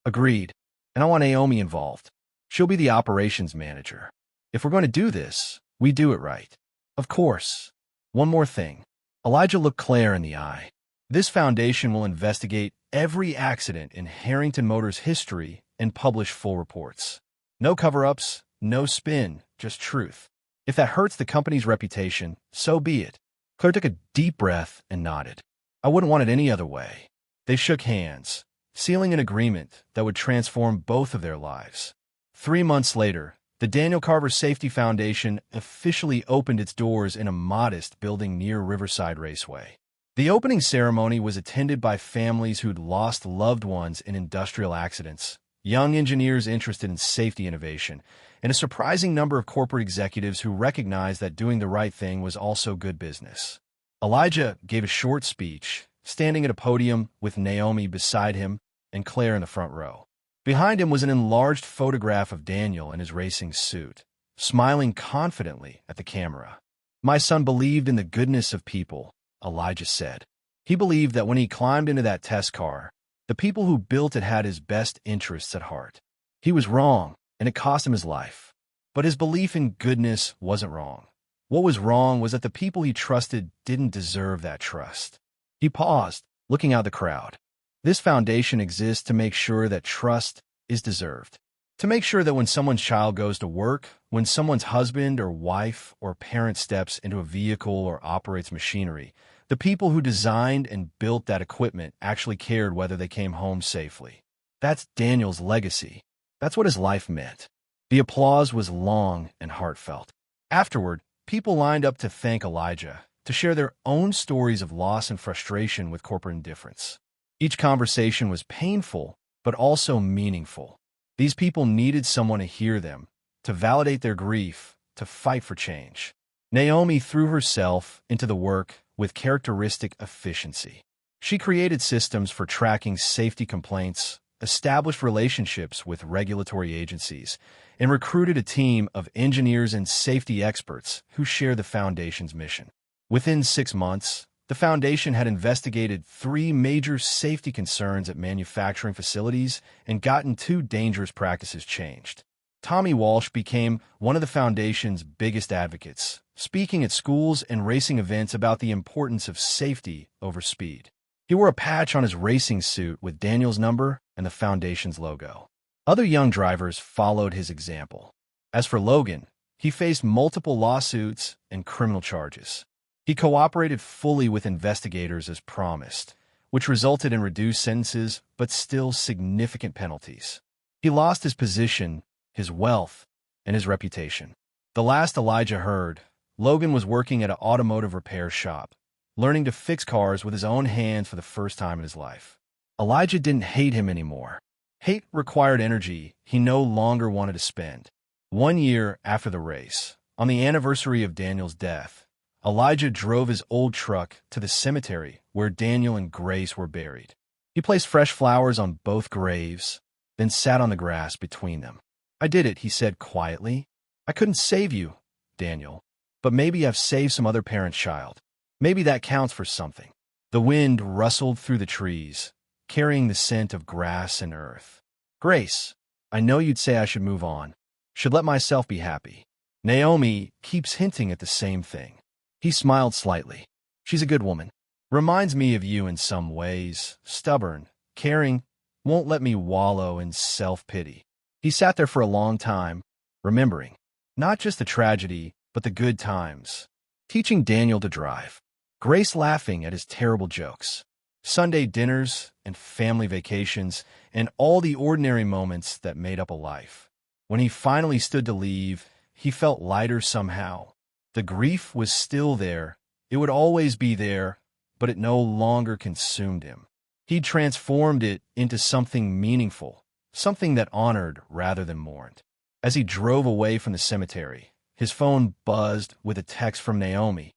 Agreed. And I want Naomi involved. She'll be the operations manager. If we're going to do this, we do it right. Of course. One more thing. Elijah looked Claire in the eye. This foundation will investigate every accident in Harrington Motors history and publish full reports. No cover-ups, no spin, just truth. If that hurts the company's reputation, so be it. Claire took a deep breath and nodded. I wouldn't want it any other way. They shook hands, sealing an agreement that would transform both of their lives. 3 months later, the Daniel Carver Safety Foundation officially opened its doors in a modest building near Riverside Raceway. The opening ceremony was attended by families who'd lost loved ones in industrial accidents, young engineers interested in safety innovation, and a surprising number of corporate executives who recognized that doing the right thing was also good business. Elijah gave a short speech, standing at a podium with Naomi beside him and Claire in the front row. Behind him was an enlarged photograph of Daniel in his racing suit, smiling confidently at the camera. My son believed in the goodness of people, Elijah said. He believed that when he climbed into that test car, the people who built it had his best interests at heart. He was wrong, and it cost him his life. But his belief in goodness wasn't wrong. What was wrong was that the people he trusted didn't deserve that trust. He paused, looking out the crowd. This foundation exists to make sure that trust is deserved. To make sure that when someone's child goes to work, when someone's husband or wife or parent steps into a vehicle or operates machinery, the people who designed and built that equipment actually cared whether they came home safely. That's Daniel's legacy. That's what his life meant. The applause was long and heartfelt. Afterward, people lined up to thank Elijah, to share their own stories of loss and frustration with corporate indifference. Each conversation was painful, but also meaningful. These people needed someone to hear them, to validate their grief, to fight for change. Naomi threw herself into the work with characteristic efficiency. She created systems for tracking safety complaints, established relationships with regulatory agencies, and recruited a team of engineers and safety experts who share the foundation's mission. Within 6 months, the foundation had investigated 3 major safety concerns at manufacturing facilities and gotten 2 dangerous practices changed. Tommy Walsh became one of the foundation's biggest advocates, speaking at schools and racing events about the importance of safety over speed. He wore a patch on his racing suit with Daniel's number and the foundation's logo. Other young drivers followed his example. As for Logan, he faced multiple lawsuits and criminal charges. He cooperated fully with investigators as promised, which resulted in reduced sentences but still significant penalties. He lost his position, his wealth, and his reputation. The last Elijah heard, Logan was working at an automotive repair shop, learning to fix cars with his own hands for the first time in his life. Elijah didn't hate him anymore. Hate required energy he no longer wanted to spend. 1 year after the race, on the anniversary of Daniel's death, Elijah drove his old truck to the cemetery where Daniel and Grace were buried. He placed fresh flowers on both graves, then sat on the grass between them. "I did it," he said quietly. "I couldn't save you, Daniel, but maybe I've saved some other parent's child. Maybe that counts for something." The wind rustled through the trees, carrying the scent of grass and earth. "Grace, I know you'd say I should move on, should let myself be happy. Naomi keeps hinting at the same thing." He smiled slightly. "She's a good woman. Reminds me of you in some ways, stubborn, caring, won't let me wallow in self-pity." He sat there for a long time, remembering, not just the tragedy, but the good times. Teaching Daniel to drive. Grace laughing at his terrible jokes. Sunday dinners and family vacations, and all the ordinary moments that made up a life. When he finally stood to leave, he felt lighter somehow. The grief was still there. It would always be there, but it no longer consumed him. He transformed it into something meaningful, something that honored rather than mourned. As he drove away from the cemetery, his phone buzzed with a text from Naomi.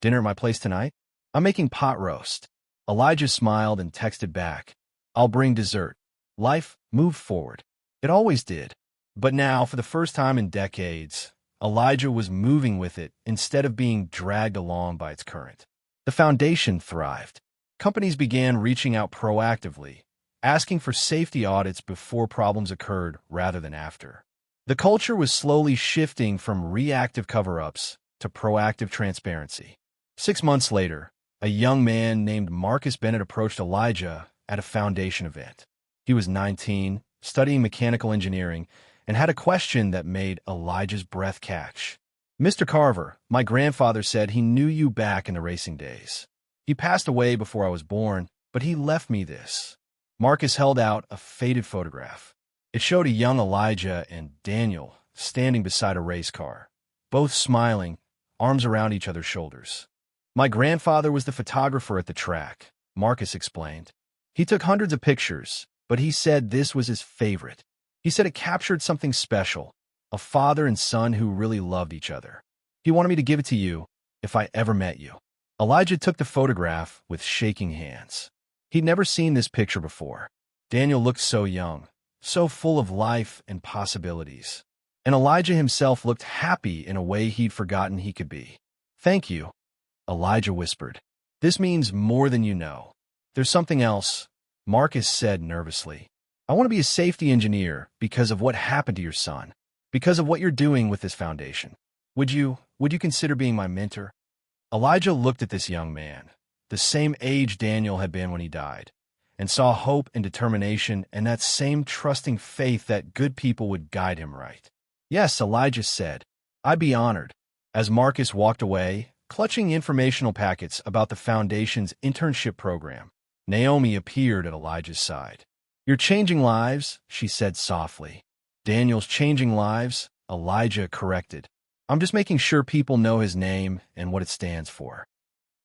"Dinner at my place tonight? I'm making pot roast." Elijah smiled and texted back, "I'll bring dessert." Life moved forward. It always did. But now, for the first time in decades, Elijah was moving with it instead of being dragged along by its current. The foundation thrived. Companies began reaching out proactively, asking for safety audits before problems occurred rather than after. The culture was slowly shifting from reactive cover-ups to proactive transparency. 6 months later, a young man named Marcus Bennett approached Elijah at a foundation event. He was 19, studying mechanical engineering, and had a question that made Elijah's breath catch. "Mr. Carver, my grandfather said he knew you back in the racing days. He passed away before I was born, but he left me this." Marcus held out a faded photograph. It showed a young Elijah and Daniel standing beside a race car, both smiling, arms around each other's shoulders. "My grandfather was the photographer at the track," Marcus explained. "He took hundreds of pictures, but he said this was his favorite. He said it captured something special, a father and son who really loved each other. He wanted me to give it to you if I ever met you." Elijah took the photograph with shaking hands. He'd never seen this picture before. Daniel looked so young, so full of life and possibilities. And Elijah himself looked happy in a way he'd forgotten he could be. "Thank you," Elijah whispered. "This means more than you know." "There's something else," Marcus said nervously. "I want to be a safety engineer because of what happened to your son, because of what you're doing with this foundation. Would you consider being my mentor?" Elijah looked at this young man, the same age Daniel had been when he died, and saw hope and determination and that same trusting faith that good people would guide him right. "Yes," Elijah said, "I'd be honored." As Marcus walked away, clutching informational packets about the foundation's internship program, Naomi appeared at Elijah's side. "You're changing lives," she said softly. "Daniel's changing lives," Elijah corrected. "I'm just making sure people know his name and what it stands for.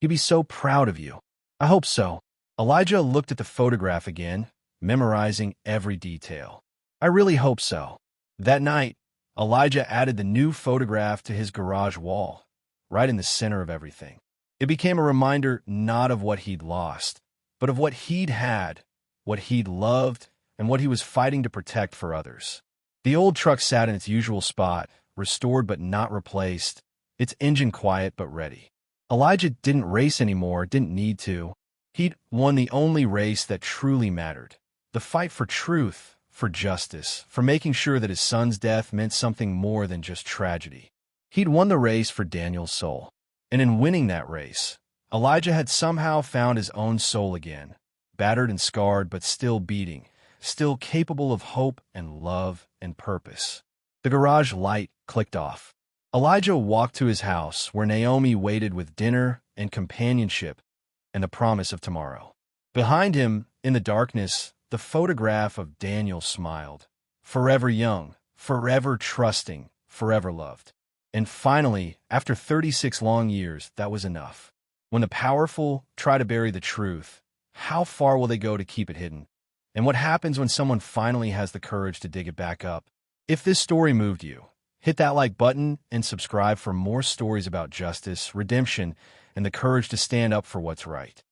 He'd be so proud of you." "I hope so." Elijah looked at the photograph again, memorizing every detail. "I really hope so." That night, Elijah added the new photograph to his garage wall, right in the center of everything. It became a reminder not of what he'd lost, but of what he'd had, what he'd loved, and what he was fighting to protect for others. The old truck sat in its usual spot, restored but not replaced, its engine quiet but ready. Elijah didn't race anymore, didn't need to. He'd won the only race that truly mattered, the fight for truth, for justice, for making sure that his son's death meant something more than just tragedy. He'd won the race for Daniel's soul. And in winning that race, Elijah had somehow found his own soul again, battered and scarred but still beating, still capable of hope and love and purpose. The garage light clicked off. Elijah walked to his house where Naomi waited with dinner and companionship and the promise of tomorrow. Behind him, in the darkness, the photograph of Daniel smiled. Forever young, forever trusting, forever loved. And finally, after 36 long years, that was enough. When the powerful try to bury the truth, how far will they go to keep it hidden? And what happens when someone finally has the courage to dig it back up? If this story moved you, hit that like button and subscribe for more stories about justice, redemption, and the courage to stand up for what's right.